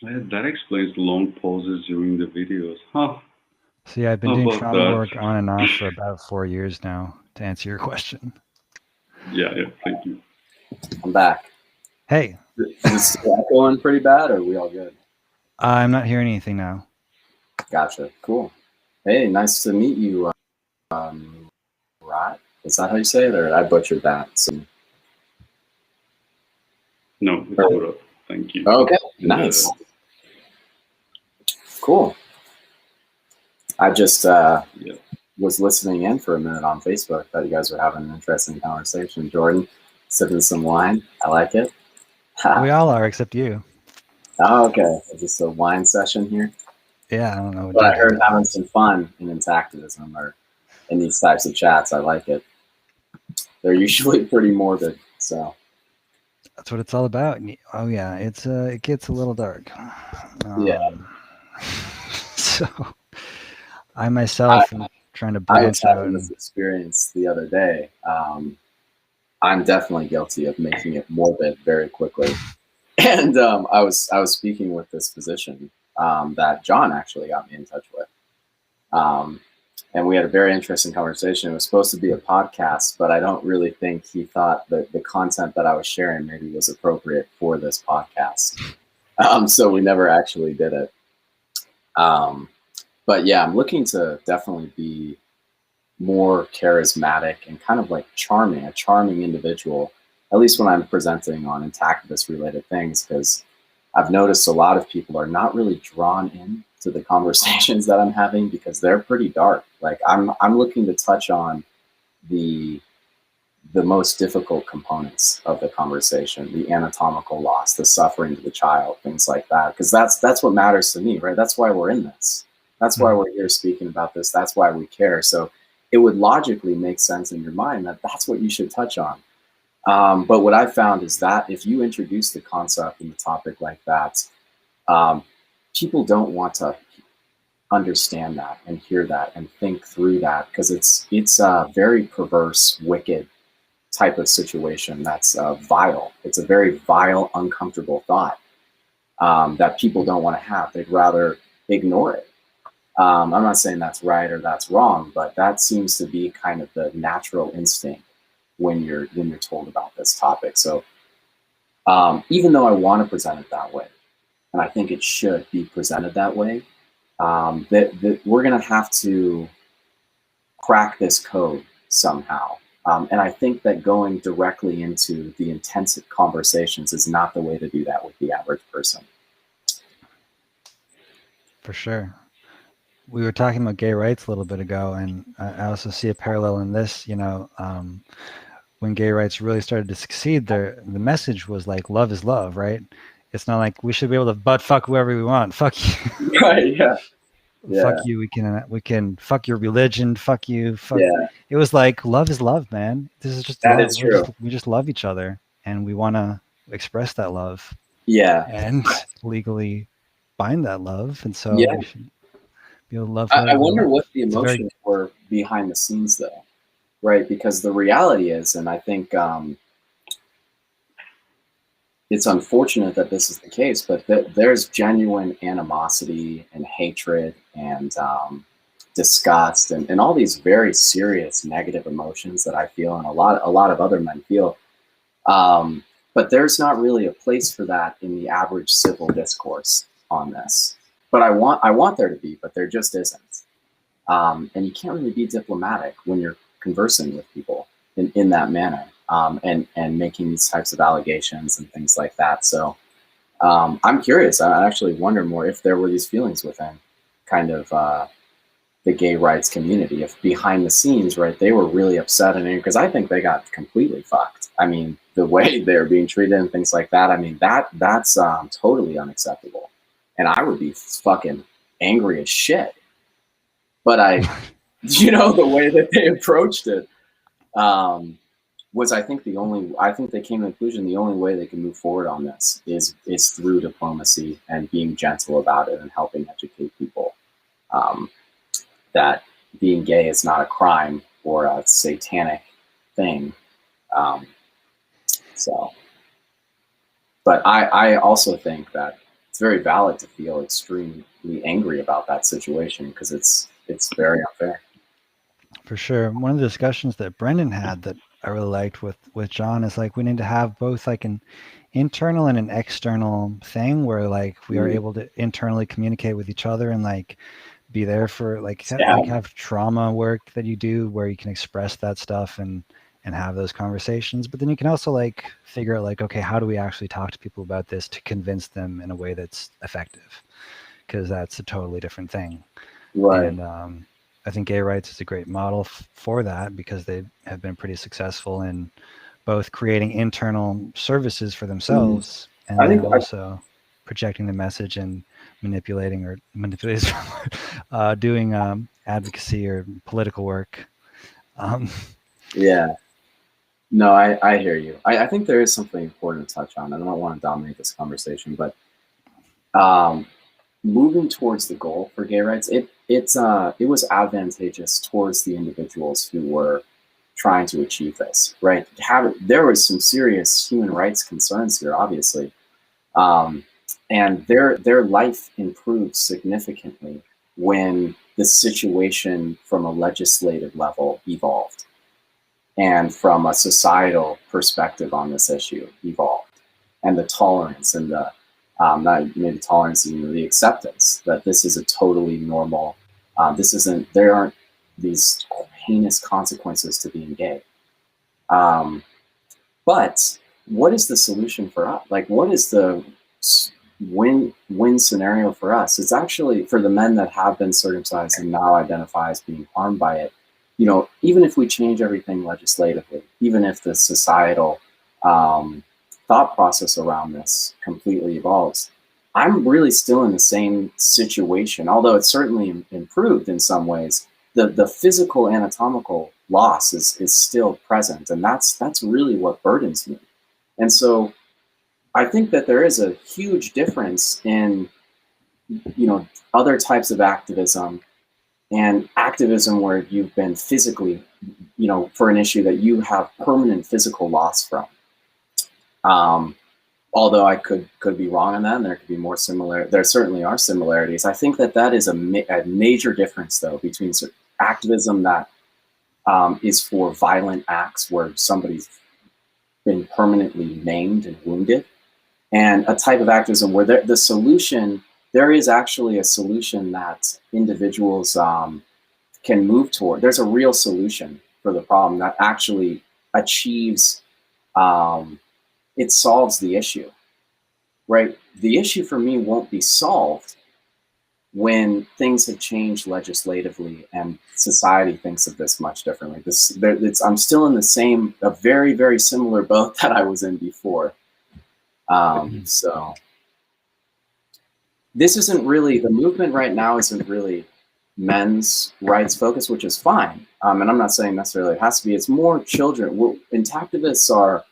That explains the long pauses during the videos. Huh? See, I've been How doing about trauma that? work on and off for about 4 years now, to answer your question. Yeah, thank you. I'm back. Hey, Is it still echoing pretty bad, or are we all good? I'm not hearing anything now. Gotcha. Cool. Hey, nice to meet you. Right? Is that how you say it, or I butchered that? So, No, it's good up. Thank you. okay, nice. Cool. I just Yeah. was listening in for a minute on Facebook. Thought you guys were having an interesting conversation. Jordan, sipping some wine. I like it. We all are, except you. Oh, okay. Is this a wine session here? Yeah, I don't know what But you're I heard doing. having some fun in Intactivism or in these types of chats. I like it. They're usually pretty morbid. So That's what it's all about. Oh yeah, it gets a little dark. yeah. So I myself am trying to I was branch out. having this experience the other day. I'm definitely guilty of making it morbid very quickly. And I was speaking with this physician that John actually got me in touch with. And we had a very interesting conversation. It was supposed to be a podcast, but I don't really think he thought that the content that I was sharing maybe was appropriate for this podcast. So we never actually did it. But yeah, I'm looking to definitely be more charismatic and kind of like charming, a charming individual, at least when I'm presenting on Intactivist related things, because I've noticed a lot of people are not really drawn in to the conversations that I'm having because they're pretty dark. Like I'm looking to touch on the most difficult components of the conversation, the anatomical loss, the suffering to the child, things like that. Because that's what matters to me, right? That's why we're in this. That's why we're here speaking about this. That's why we care. So it would logically make sense in your mind that that's what you should touch on. But what I've found is that if you introduce the concept and the topic like that, people don't want to understand that and hear that and think through that because it's a very perverse, wicked type of situation that's vile. It's a very vile, uncomfortable thought that people don't want to have. They'd rather ignore it. I'm not saying that's right or that's wrong, but that seems to be kind of the natural instinct when you're told about this topic. So even though I want to present it that way, and I think it should be presented that way, that we're going to have to crack this code somehow. And I think that going directly into the intensive conversations is not the way to do that with the average person. For sure. We were talking about gay rights a little bit ago, and I also see a parallel in this. When gay rights really started to succeed, the message was like, love is love, right? It's not like we should be able to butt fuck whoever we want. Fuck you. Right, yeah. Fuck you. We can fuck your religion. Fuck you. Fuck. Yeah. It was like, love is love, man. This is just That love. is true. We just love each other, and we want to express that love. Yeah. And legally bind that love. And so Yeah. we should be able to love. I wonder love. what the emotions were behind the scenes, though, right? Because the reality is, and I think it's unfortunate that this is the case, but there's genuine animosity and hatred and disgust and all these very serious negative emotions that I feel and a lot of other men feel. But there's not really a place for that in the average civil discourse on this. But I want there to be, but there just isn't. And you can't really be diplomatic when you're conversing with people in that manner. And making these types of allegations and things like that. So I'm curious. I actually wonder more if there were these feelings within kind of the gay rights community, if behind the scenes, right, they were really upset and angry, because I think they got completely fucked. I mean, the way they're being treated and things like that, I mean, that's totally unacceptable. And I would be fucking angry as shit. But the way that they approached it, was I think they came to the conclusion the only way they can move forward on this is through diplomacy and being gentle about it and helping educate people that being gay is not a crime or a satanic thing. But I also think that very valid to feel extremely angry about that situation because it's very unfair. For sure. One of the discussions that Brendan had that I really liked with John is like we need to have both like an internal and an external thing where like we are able to internally communicate with each other and like be there for like have trauma work that you do where you can express that stuff and have those conversations. But then you can also like figure out like, okay, how do we actually talk to people about this to convince them in a way that's effective? Because that's a totally different thing. Right. And I think Gay Rights is a great model for that because they have been pretty successful in both creating internal services for themselves and then also projecting the message and manipulating doing advocacy or political work. Yeah. No, I hear you. I think there is something important to touch on. I don't want to dominate this conversation, but moving towards the goal for gay rights, it was advantageous towards the individuals who were trying to achieve this, right? There was some serious human rights concerns here, obviously, and their life improved significantly when the situation from a legislative level evolved, and from a societal perspective on this issue evolved, and the tolerance and the not maybe tolerance, the acceptance that this is a totally normal. There aren't these heinous consequences to being gay. But what is the solution for us? Like, what is the win scenario for us? It's actually for the men that have been circumcised and now identify as being harmed by it. Even if we change everything legislatively, even if the societal thought process around this completely evolves, I'm really still in the same situation, although it's certainly improved in some ways. The physical anatomical loss is still present, and that's really what burdens me. And so I think that there is a huge difference in other types of activism and activism where you've been physically, for an issue that you have permanent physical loss from. Although I could be wrong on that, and there could be more similar. There certainly are similarities. I think that is a major difference, though, between activism that is for violent acts where somebody's been permanently maimed and wounded, and a type of activism where there is actually a solution that individuals can move toward. There's a real solution for the problem that actually achieves. It solves the issue, right? The issue for me won't be solved when things have changed legislatively and society thinks of this much differently. I'm still in a very, very similar boat that I was in before. So this isn't really, the movement right now isn't really men's rights focused, which is fine. And I'm not saying necessarily it has to be. It's more children. Intactivists are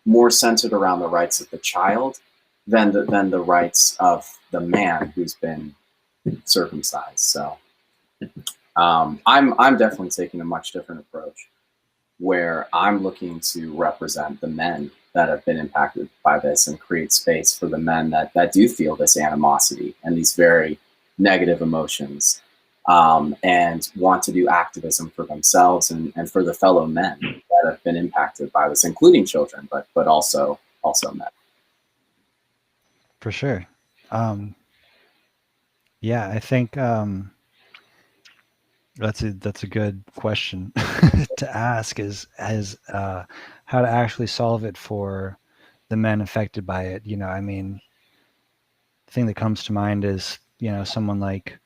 more centered around the rights of the child than the rights of the man who's been circumcised. So I'm definitely taking a much different approach, where I'm looking to represent the men that have been impacted by this and create space for the men that do feel this animosity and these very negative emotions, and want to do activism for themselves and for the fellow men that have been impacted by this, including children, but also men. For sure. Yeah, I think that's a good question to ask is how to actually solve it for the men affected by it. I mean, the thing that comes to mind is, someone like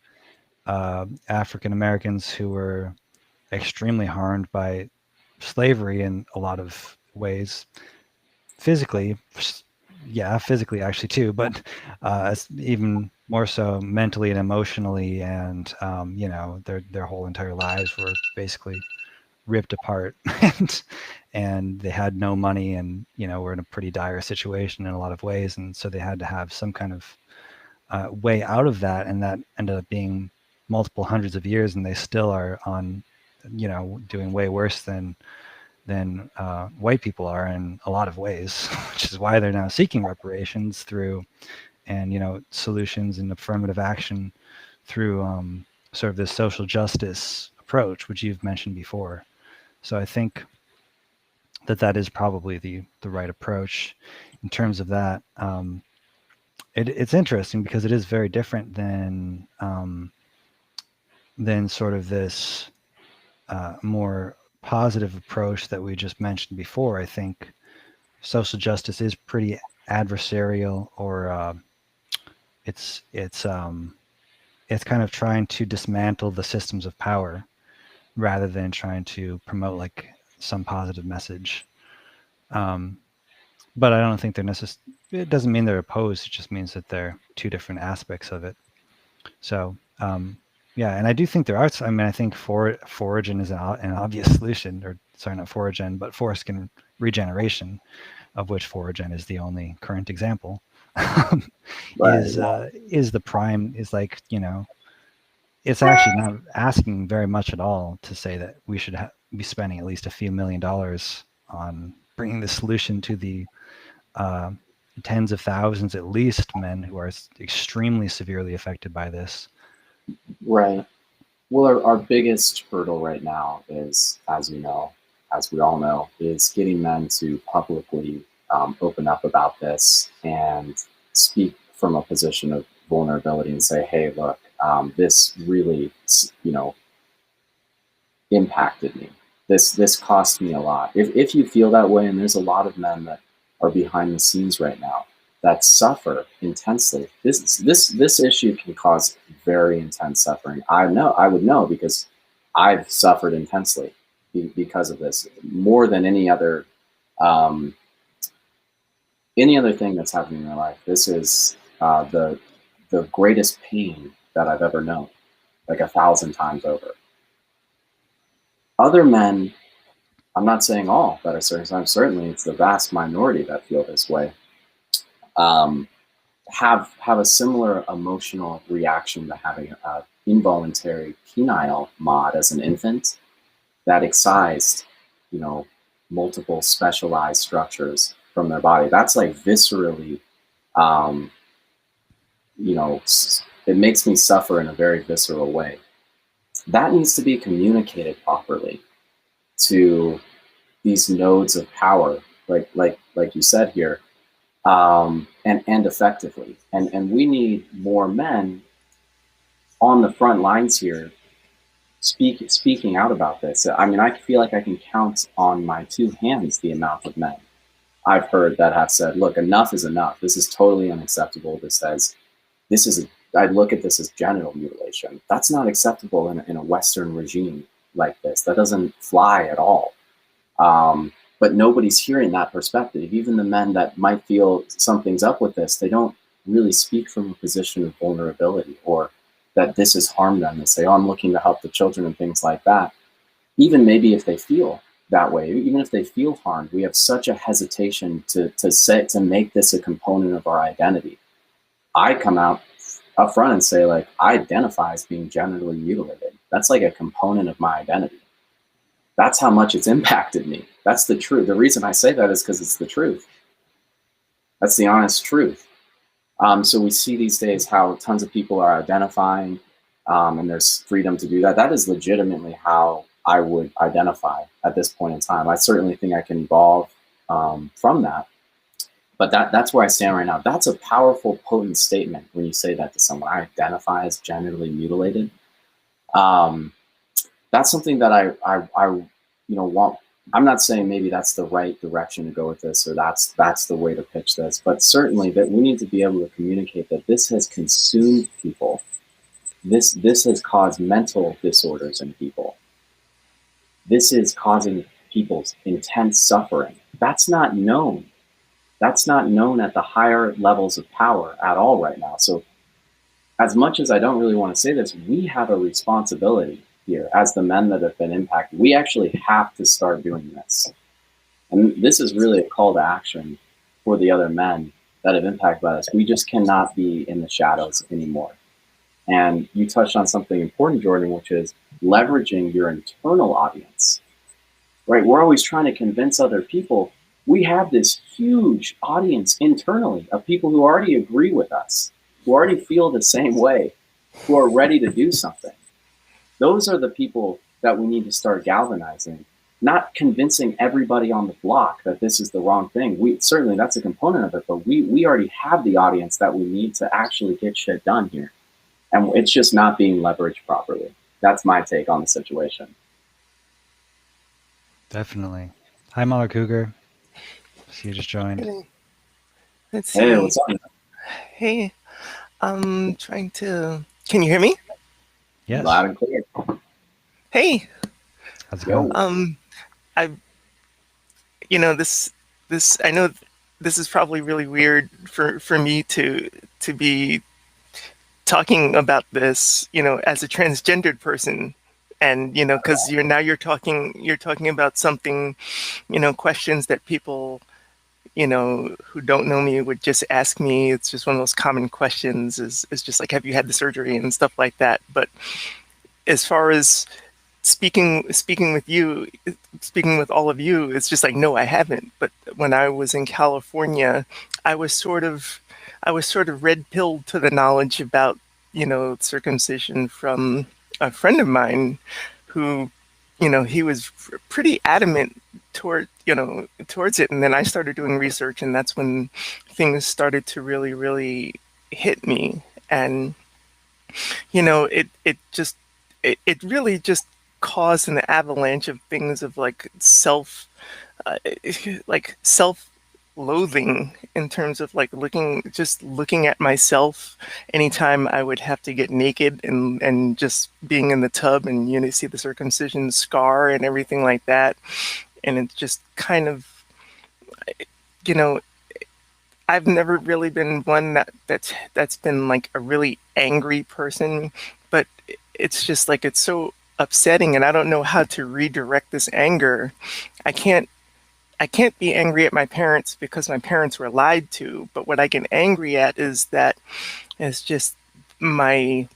African Americans who were extremely harmed by slavery in a lot of ways, physically actually too, but even more so mentally and emotionally, and their whole entire lives were basically ripped apart, and they had no money, and were in a pretty dire situation in a lot of ways, and so they had to have some kind of way out of that, and that ended up being multiple hundreds of years, and they still are on doing way worse than white people are in a lot of ways, which is why they're now seeking reparations through and solutions and affirmative action through sort of this social justice approach, which you've mentioned before. So I think that is probably the right approach in terms of that. It's interesting because it is very different than sort of this more positive approach that we just mentioned before. I think social justice is pretty adversarial, or it's kind of trying to dismantle the systems of power rather than trying to promote like some positive message. But I don't think they're it doesn't mean they're opposed. It just means that they're two different aspects of it. So yeah, and I do think there are. I mean, I think Foragen is an obvious solution, or sorry, not Foragen, but foreskin regeneration, of which Foragen is the only current example. Is the prime, is like, it's actually not asking very much at all to say that we should be spending at least a few $1 million on bringing the solution to the tens of thousands at least men who are extremely severely affected by this. Right. Well, our biggest hurdle right now is, as we all know, is getting men to publicly open up about this and speak from a position of vulnerability and say, hey, look, this really, impacted me. This cost me a lot. If you feel that way, and there's a lot of men that are behind the scenes right now that suffer intensely, this issue can cause very intense suffering. I would know because I've suffered intensely because of this, more than any other thing that's happening in my life. This is the greatest pain that I've ever known, like 1,000 times over. Other men, I'm not saying all that are circumcised, certainly it's the vast minority that feel this way, have a similar emotional reaction to having an involuntary penile mod as an infant that excised, multiple specialized structures from their body. That's like viscerally, it makes me suffer in a very visceral way. That needs to be communicated properly to these nodes of power, like you said here, and effectively. And we need more men on the front lines here speaking out about this. I mean, I feel like I can count on my 2 hands the amount of men I've heard that have said, look, enough is enough. This is totally unacceptable. I look at this as genital mutilation. That's not acceptable in a Western regime like this. That doesn't fly at all. But nobody's hearing that perspective. Even the men that might feel something's up with this, they don't really speak from a position of vulnerability or that this has harmed them. They say, oh, I'm looking to help the children and things like that. Even maybe if they feel that way, even if they feel harmed, we have such a hesitation to make this a component of our identity. I come out up front and say, like, I identify as being genitally mutilated. That's like a component of my identity. That's how much it's impacted me. That's the truth. The reason I say that is because it's the truth. That's the honest truth. So we see these days how tons of people are identifying, and there's freedom to do that. That is legitimately how I would identify at this point in time. I certainly think I can evolve from that. But that's where I stand right now. That's a powerful, potent statement when you say that to someone. I identify as genitally mutilated. That's something that I want. I'm not saying maybe that's the right direction to go with this, or that's the way to pitch this, but certainly that we need to be able to communicate that this has consumed people. This has caused mental disorders in people. This is causing people's intense suffering. That's not known. That's not known at the higher levels of power at all right now. So as much as I don't really want to say this, we have a responsibility here as the men that have been impacted. We actually have to start doing this. And this is really a call to action for the other men that have impacted by this. We just cannot be in the shadows anymore. And you touched on something important, Jordan, which is leveraging your internal audience, right? We're always trying to convince other people, we have this huge audience internally of people who already agree with us, who already feel the same way, who are ready to do something. Those are the people that we need to start galvanizing, not convincing everybody on the block that this is the wrong thing. We certainly, that's a component of it, but we already have the audience that we need to actually get shit done here. And it's just not being leveraged properly. That's my take on the situation. Definitely. Hi, Mother Cougar. See you just joined. Let's see. Hey, what's up? Hey, I'm trying to. Can you hear me? Yes. Loud and clear. Hey, How's it Yo. going? I, this, I know this is probably really weird for me to be talking about this, as a transgendered person, and because you're talking about something, questions that people, who don't know me would just ask me. It's just one of those common questions is just like, have you had the surgery and stuff like that. But as far as speaking with you, speaking with all of you, it's just like, no, I haven't. But when I was in California, I was sort of red pilled to the knowledge about, circumcision from a friend of mine who, he was pretty adamant towards it. And then I started doing research, and that's when things started to really, really hit me. And, it really just caused an avalanche of things of like self-loathing in terms of like looking at myself anytime I would have to get naked and just being in the tub and see the circumcision scar and everything like that. And it's just kind of, I've never really been one that's been like a really angry person, but it's just like, it's so upsetting, and I don't know how to redirect this anger. I can't be angry at my parents because my parents were lied to, but what I get angry at is that it's just my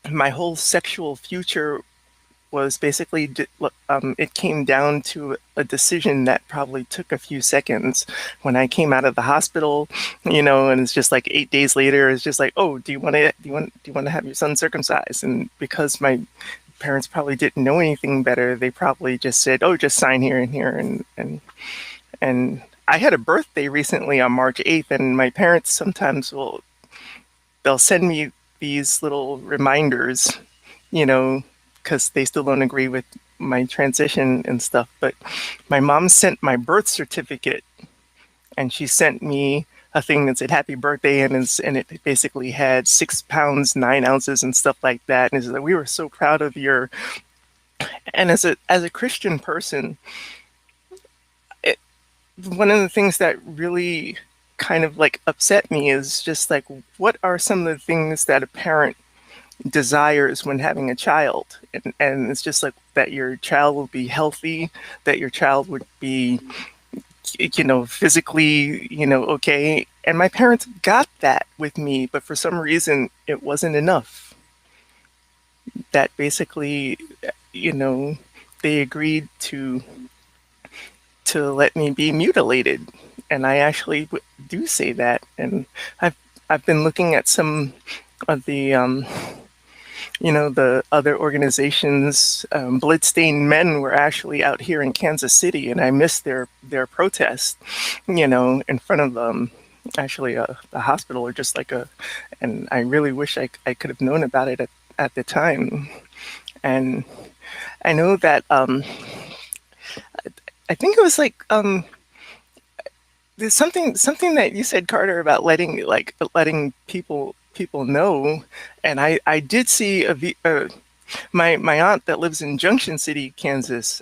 whole sexual future was basically, it came down to a decision that probably took a few seconds. When I came out of the hospital, and it's just like 8 days later, it's just like, oh, do you want to have your son circumcised? And because my parents probably didn't know anything better, they probably just said, oh, just sign here and here. And I had a birthday recently on March 8th, and my parents sometimes they'll send me these little reminders, because they still don't agree with my transition and stuff. But my mom sent my birth certificate, and she sent me a thing that said happy birthday, and it basically had 6 pounds 9 ounces and stuff like that. And it's like, we were so proud of your. And as a Christian person, one of the things that really kind of like upset me is just like, what are some of the things that a parent desires when having a child? And it's just like that your child will be healthy, that your child would be, physically, okay. And my parents got that with me, but for some reason it wasn't enough. That basically, they agreed to let me be mutilated. And I actually do say that. And I've been looking at some of the the other organizations. Bloodstained Men were actually out here in Kansas City, and I missed their protest, in front of actually a hospital, or just like and I really wish I could have known about it at the time. And I know that I think it was like there's something that you said, Carter, about letting people know. And I did see my aunt that lives in Junction City, Kansas.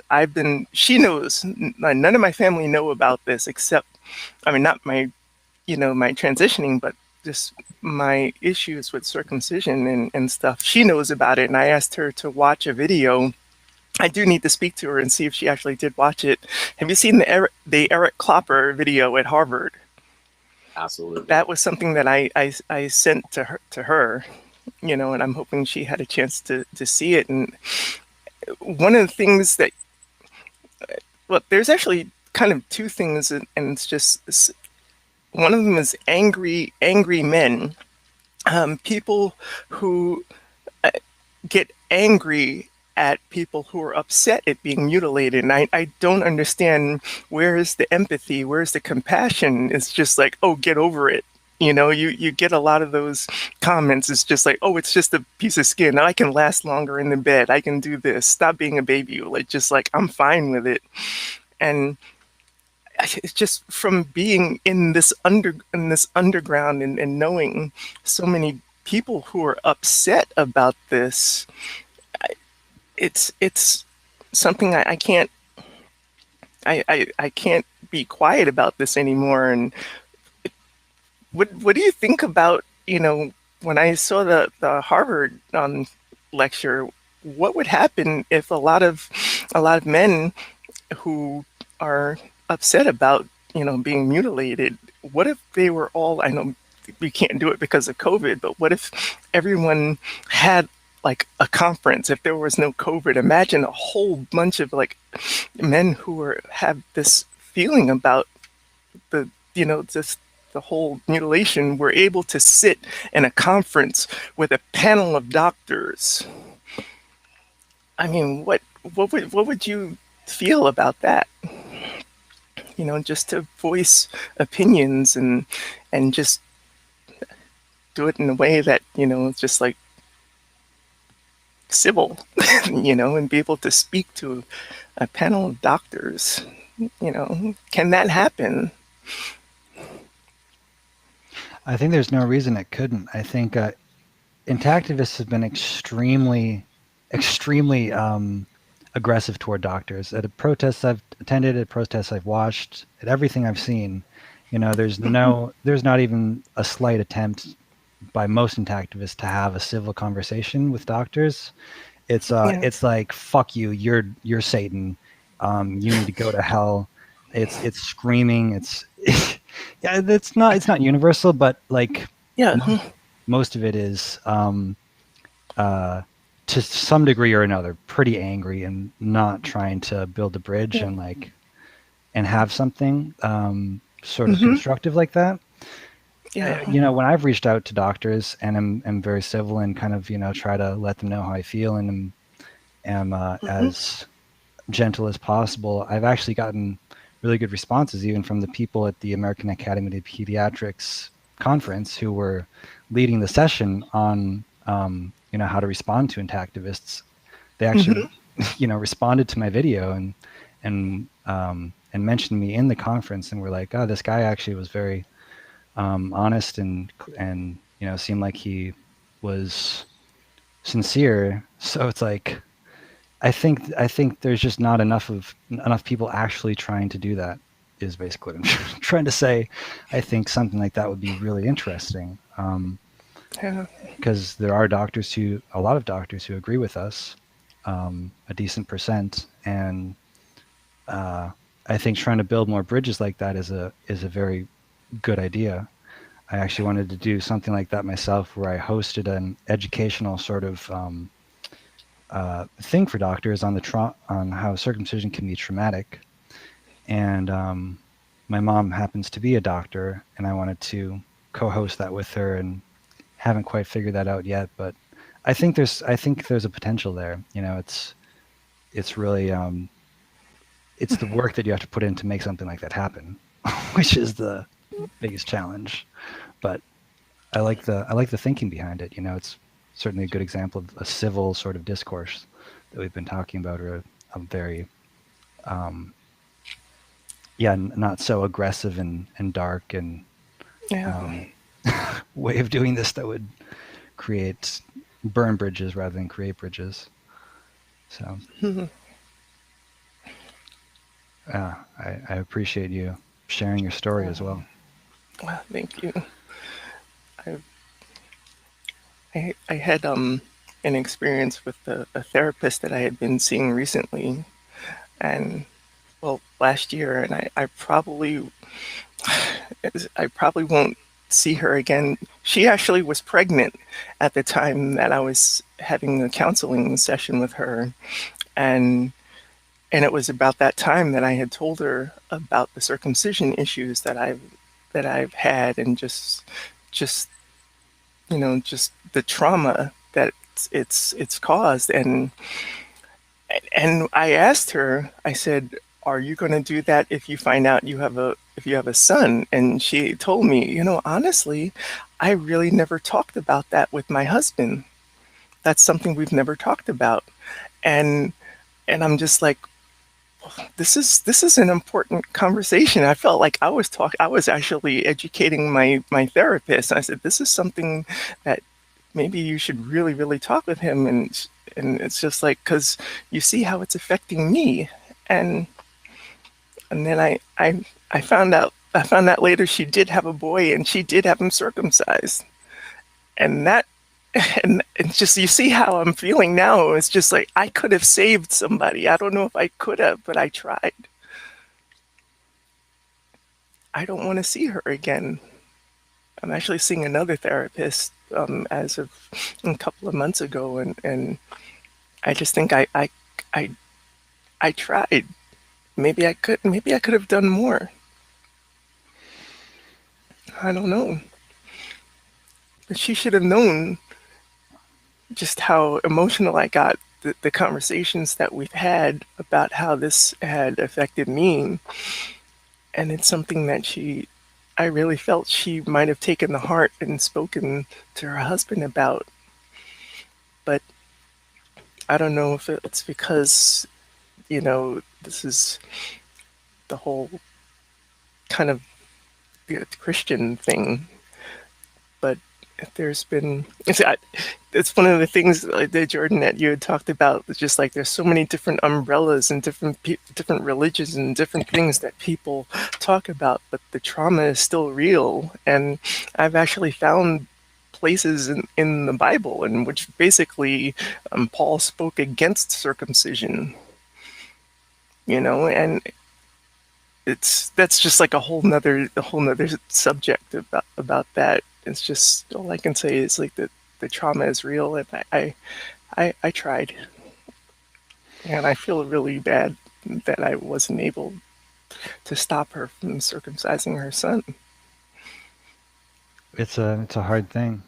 She knows. None of my family know about this, except, not my my transitioning, but just my issues with circumcision and stuff. She knows about it, and I asked her to watch a video. I do need to speak to her and see if she actually did watch it. Have you seen the Eric Klopper video at Harvard? Absolutely. That was something that I sent to her, and I'm hoping she had a chance to see it. And one of the things that, there's actually kind of two things, and it's just one of them is angry men, people who get angry at people who are upset at being mutilated. And I don't understand, where is the empathy? Where's the compassion? It's just like, oh, get over it. You know, you get a lot of those comments. It's just like, oh, it's just a piece of skin. I can last longer in the bed. I can do this. Stop being a baby. Like, just like, I'm fine with it. And it's just from being in this underground and knowing so many people who are upset about this. It's something I can't be quiet about this anymore. And what do you think about, you know, when I saw the Harvard lecture, what would happen if a lot of men who are upset about, you know, being mutilated, what if they were all, I know we can't do it because of COVID, but what if everyone had like a conference, if there was no COVID? Imagine a whole bunch of like men who have this feeling about the, you know, just the whole mutilation, were able to sit in a conference with a panel of doctors. I mean, what would you feel about that? You know, just to voice opinions and just do it in a way that, you know, it's just like civil, you know, and be able to speak to a panel of doctors. You know, can that happen? I think there's no reason it couldn't. I think Intactivists have been extremely aggressive toward doctors. At protests I've attended, at protests I've watched, at everything I've seen, you know, there's not even a slight attempt by most Intactivists to have a civil conversation with doctors. It's like, fuck you, you're Satan. You need to go to hell. It's screaming. It's yeah, it's not universal, but like, Yeah. most of it is to some degree or another pretty angry and not trying to build a bridge and like and have something sort of constructive like that. Yeah. You know, when I've reached out to doctors and am very civil and kind of, you know, try to let them know how I feel and am as gentle as possible, I've actually gotten really good responses, even from the people at the American Academy of Pediatrics conference who were leading the session on, you know, how to respond to Intactivists. They actually, you know, responded to my video and mentioned me in the conference and were like, oh, this guy actually was very honest and you know, seemed like he was sincere. So it's like, I think there's just not enough people actually trying to do that, is basically what I'm trying to say. I think something like that would be really interesting. Because there are a lot of doctors who agree with us, a decent percent, and I think trying to build more bridges like that is a very good idea. I actually wanted to do something like that myself, where I hosted an educational sort of thing for doctors on on how circumcision can be traumatic. And my mom happens to be a doctor, and I wanted to co-host that with her, and haven't quite figured that out yet. But I think there's a potential there. You know, it's really it's the work that you have to put in to make something like that happen, which is the biggest challenge. But I like the thinking behind it. You know, it's certainly a good example of a civil sort of discourse that we've been talking about, or a very not so aggressive and dark and way of doing this that would burn bridges rather than create bridges. So I appreciate you sharing your story as well. Well, thank you. I had an experience with a therapist that I had been seeing recently, and last year, and I probably won't see her again. She actually was pregnant at the time that I was having a counseling session with her, and And it was about that time that I had told her about the circumcision issues that I've had, and just just the trauma that it's caused. And I asked her, I said, are you going to do that if you find out if you have a son? And she told me, honestly, I really never talked about that with my husband. That's something we've never talked about. And I'm just like, this is an important conversation. I felt like I was actually educating my therapist. I said, this is something that maybe you should really, really talk with him. And it's just like, because you see how it's affecting me. And then I found out later she did have a boy, and she did have him circumcised. And that, and it's just, you see how I'm feeling now. It's just like, I could have saved somebody. I don't know if I could have, but I tried. I don't want to see her again. I'm actually seeing another therapist as of a couple of months ago, and I just think I tried. Maybe I could have done more. I don't know. But she should have known just how emotional I got, the conversations that we've had about how this had affected me. And it's something that I really felt she might have taken to heart and spoken to her husband about. But I don't know if it's because, this is the whole kind of Christian thing. But there's been, it's one of the things that Jordan, that you had talked about. It's just like, there's so many different umbrellas and different religions and different things that people talk about, but the trauma is still real. And I've actually found places in the Bible in which basically Paul spoke against circumcision, and that's just like a whole nother subject about that. It's just, all I can say is like the trauma is real, and I tried, and I feel really bad that I wasn't able to stop her from circumcising her son. It's a hard thing.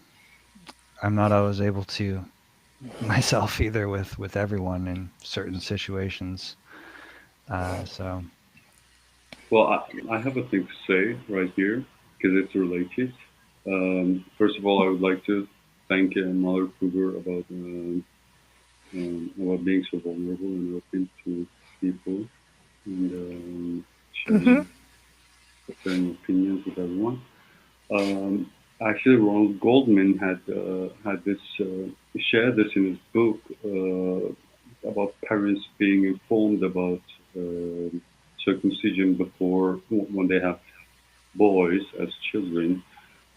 I'm not always able to myself either with everyone in certain situations. So. Well, I have a thing to say right here because it's related. First of all, I would like to thank Mother Kruger about being so vulnerable and open to people and sharing opinions with everyone. Actually, Ronald Goldman had this shared this in his book about parents being informed about circumcision before, when they have boys as children,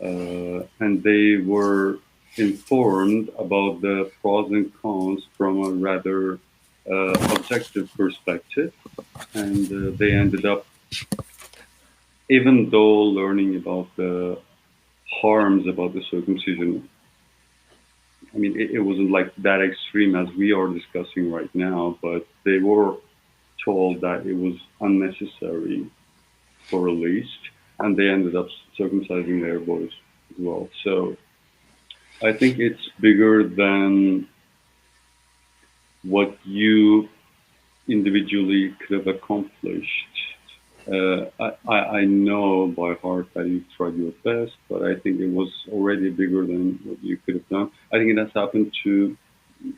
and they were informed about the pros and cons from a rather objective perspective, and they ended up, even though learning about the harms about the circumcision, I mean, it wasn't like that extreme as we are discussing right now, but they were told that it was unnecessary for at least, and they ended up circumcising their boys as well. So I think it's bigger than what you individually could have accomplished. I know by heart that you tried your best, but I think it was already bigger than what you could have done. I think it has happened to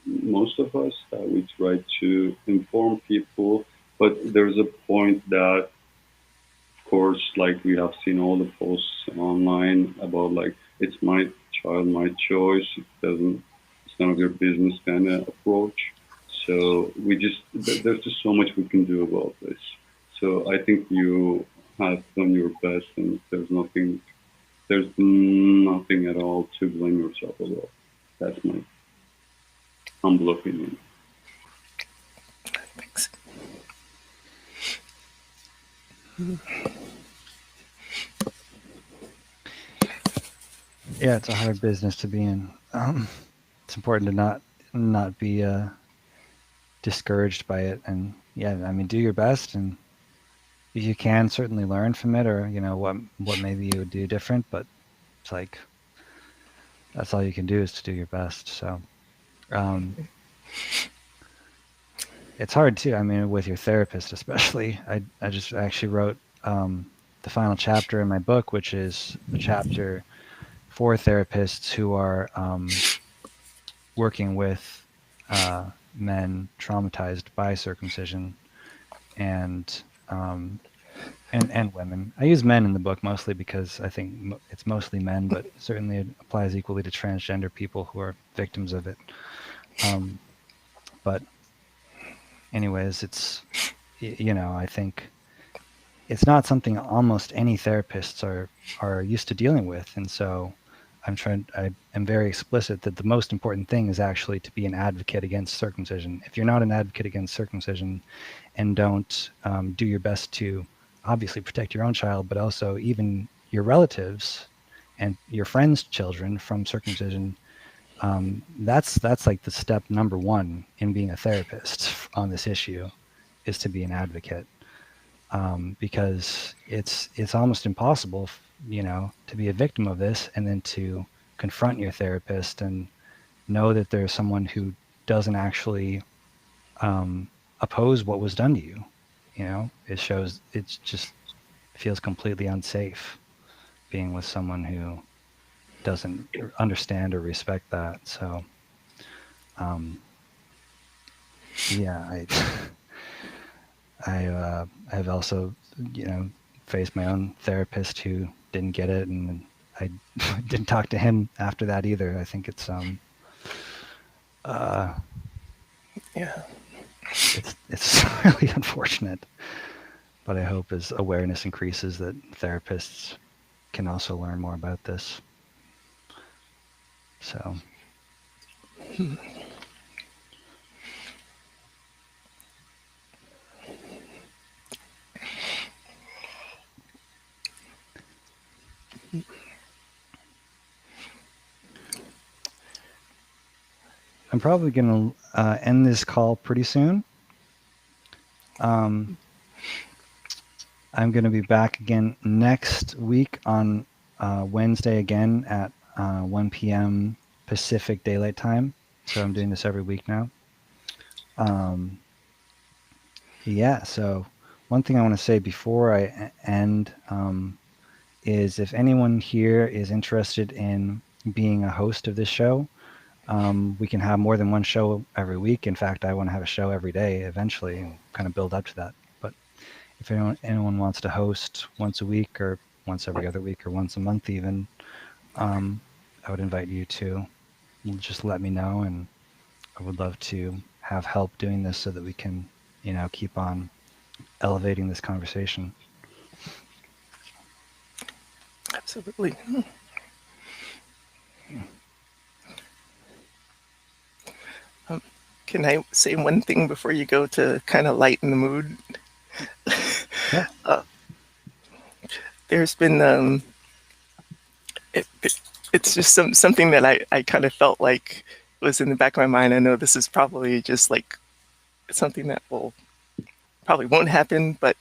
most of us, that we try to inform people, but there's a point that, of course, like we have seen all the posts online about like, it's my child, my choice, it's none of your business kind of approach. So there's just so much we can do about this. So I think you have done your best, and there's nothing at all to blame yourself about. That's my humble opinion. Thanks. Yeah, it's a hard business to be in. It's important to not be discouraged by it and yeah, I mean, do your best, and you can certainly learn from it, or what maybe you would do different. But it's like that's all you can do is to do your best. So it's hard too. I mean, with your therapist especially. I just actually wrote the final chapter in my book, which is a chapter for therapists who are working with men traumatized by circumcision and and women. I use men in the book mostly because I think it's mostly men, but certainly it applies equally to transgender people who are victims of it. But anyways, it's I think it's not something almost any therapists are used to dealing with, and so I am very explicit that the most important thing is actually to be an advocate against circumcision. If you're not an advocate against circumcision and don't do your best to obviously protect your own child, but also even your relatives and your friends' children from circumcision, that's like the step number one in being a therapist on this issue, is to be an advocate. Because it's almost impossible, to be a victim of this and then to confront your therapist and know that there's someone who doesn't actually oppose what was done to you. It just feels completely unsafe being with someone who doesn't understand or respect that. So, yeah, I've also, faced my own therapist who didn't get it, and I didn't talk to him after that either. I think it's Yeah. it's really unfortunate, but I hope as awareness increases that therapists can also learn more about this. So. I'm probably going to end this call pretty soon. I'm going to be back again next week on Wednesday again at 1 p.m. Pacific Daylight Time. So I'm doing this every week now. Yeah, so one thing I want to say before I end is if anyone here is interested in being a host of this show, we can have more than one show every week. In fact, I want to have a show every day eventually and kind of build up to that. But if anyone wants to host once a week or once every other week or once a month even, I would invite you to just let me know, and I would love to have help doing this so that we can, keep on elevating this conversation. Absolutely. Can I say one thing before you go to kind of lighten the mood? Yeah. There's been it's just something that I kind of felt like was in the back of my mind. I know this is probably just like something that probably won't happen, but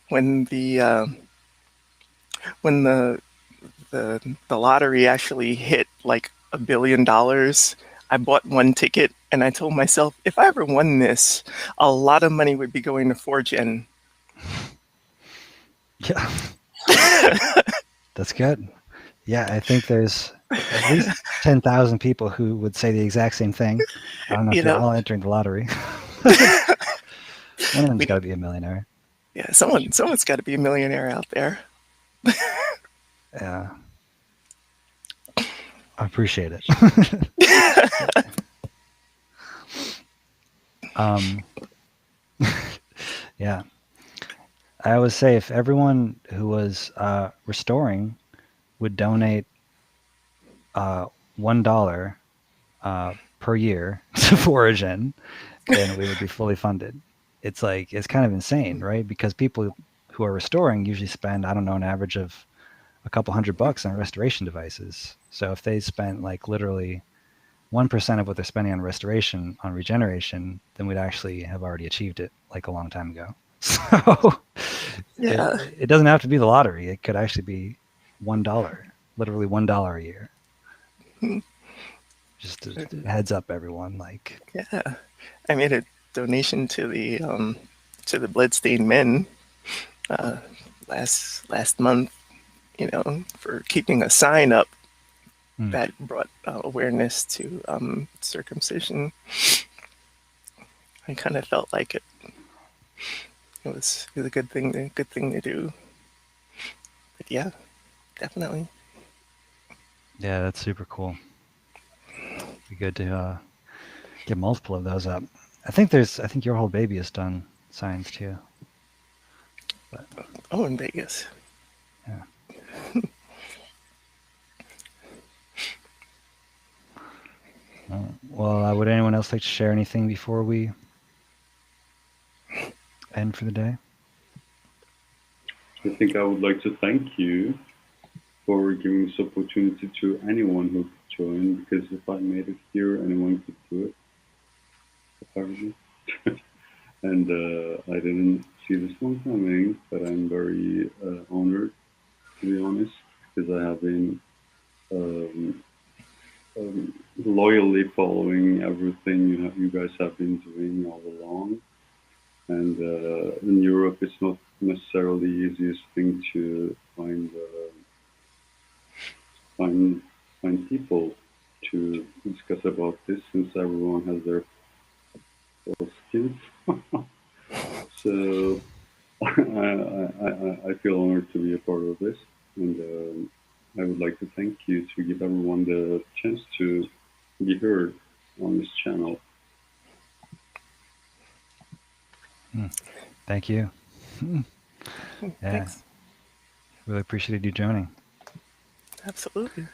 when the lottery actually hit like $1 billion, I bought one ticket and I told myself, if I ever won this, a lot of money would be going to 4Gen. Yeah. That's good. Yeah, I think there's at least 10,000 people who would say the exact same thing. I don't know if they're all entering the lottery. One of them's got to be a millionaire. Yeah, someone's got to be a millionaire out there. Yeah. I appreciate it. Yeah. I always say if everyone who was restoring would donate $1 per year to Foragen, then we would be fully funded. It's kind of insane, right? Because people who are restoring usually spend, I don't know, an average of a couple $100 on restoration devices. So if they spent like literally 1% of what they're spending on restoration, on regeneration, then we'd actually have already achieved it like a long time ago. So Yeah. it doesn't have to be the lottery. It could actually be $1, literally $1 a year. Just a heads up, everyone. Like, Yeah. I made a donation to the Bloodstained Men last month, you know, for keeping a sign up that brought awareness to circumcision. I kind of felt like it was a good thing to do. But yeah, definitely. yeah, that's super cool. Be good to get multiple of those up. I think your whole baby has done signs too. But Oh, in Vegas. yeah. Well, would anyone else like to share anything before we end for the day? I think I would like to thank you for giving this opportunity to anyone who could join, because if I made it here, anyone could do it, apparently. And I didn't see this one coming, but I'm very honored, to be honest, because I have been loyally following everything you guys have been doing all along. And in Europe, it's not necessarily the easiest thing to find people to discuss about this, since everyone has their skins. So I feel honored to be a part of this, and I would like to thank you to give everyone the chance to be heard on this channel. Thank you. Yeah, Thanks. really appreciated you joining. Absolutely.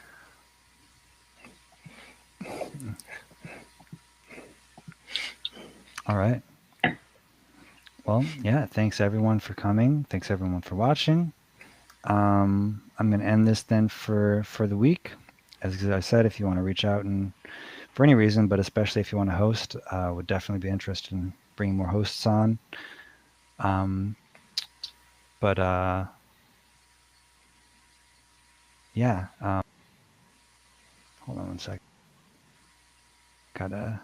All right. Well, yeah, thanks everyone for coming. Thanks everyone for watching. I'm going to end this then for the week. As I said, if you want to reach out and for any reason, but especially if you want to host, would definitely be interested in bringing more hosts on. Yeah. Hold on one sec. Gotta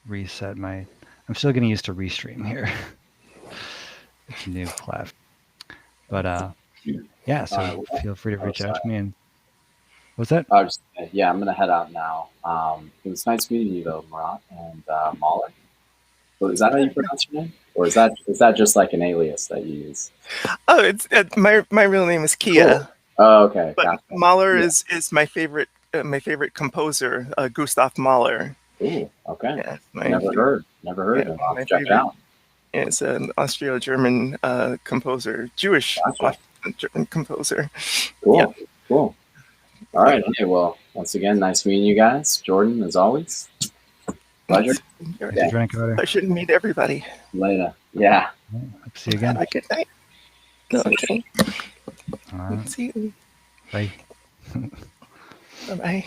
reset my. I'm still getting used to Restream here. It's a new platform. But yeah, so feel free to reach out to me. And what's that? Yeah, I'm gonna head out now. It was nice meeting you though, Murat and Mahler. So is that how you pronounce your name, or is that just like an alias that you use? Oh, it's my real name is Kia. Cool. Oh, okay. But Gotcha. Mahler is my favorite composer, Gustav Mahler. Ooh, okay. Yeah, Never heard of him. I'll check it out. It's an Austro-German composer, Jewish Gotcha. German composer. Cool. Yeah. Cool. All right. Okay. Well, once again, nice meeting you guys. Jordan, as always. Pleasure. Yeah. Pleasure to meet everybody. Later. Yeah. Hope to see you again. Have a good night. Okay. All right. See you. Bye. Bye-bye.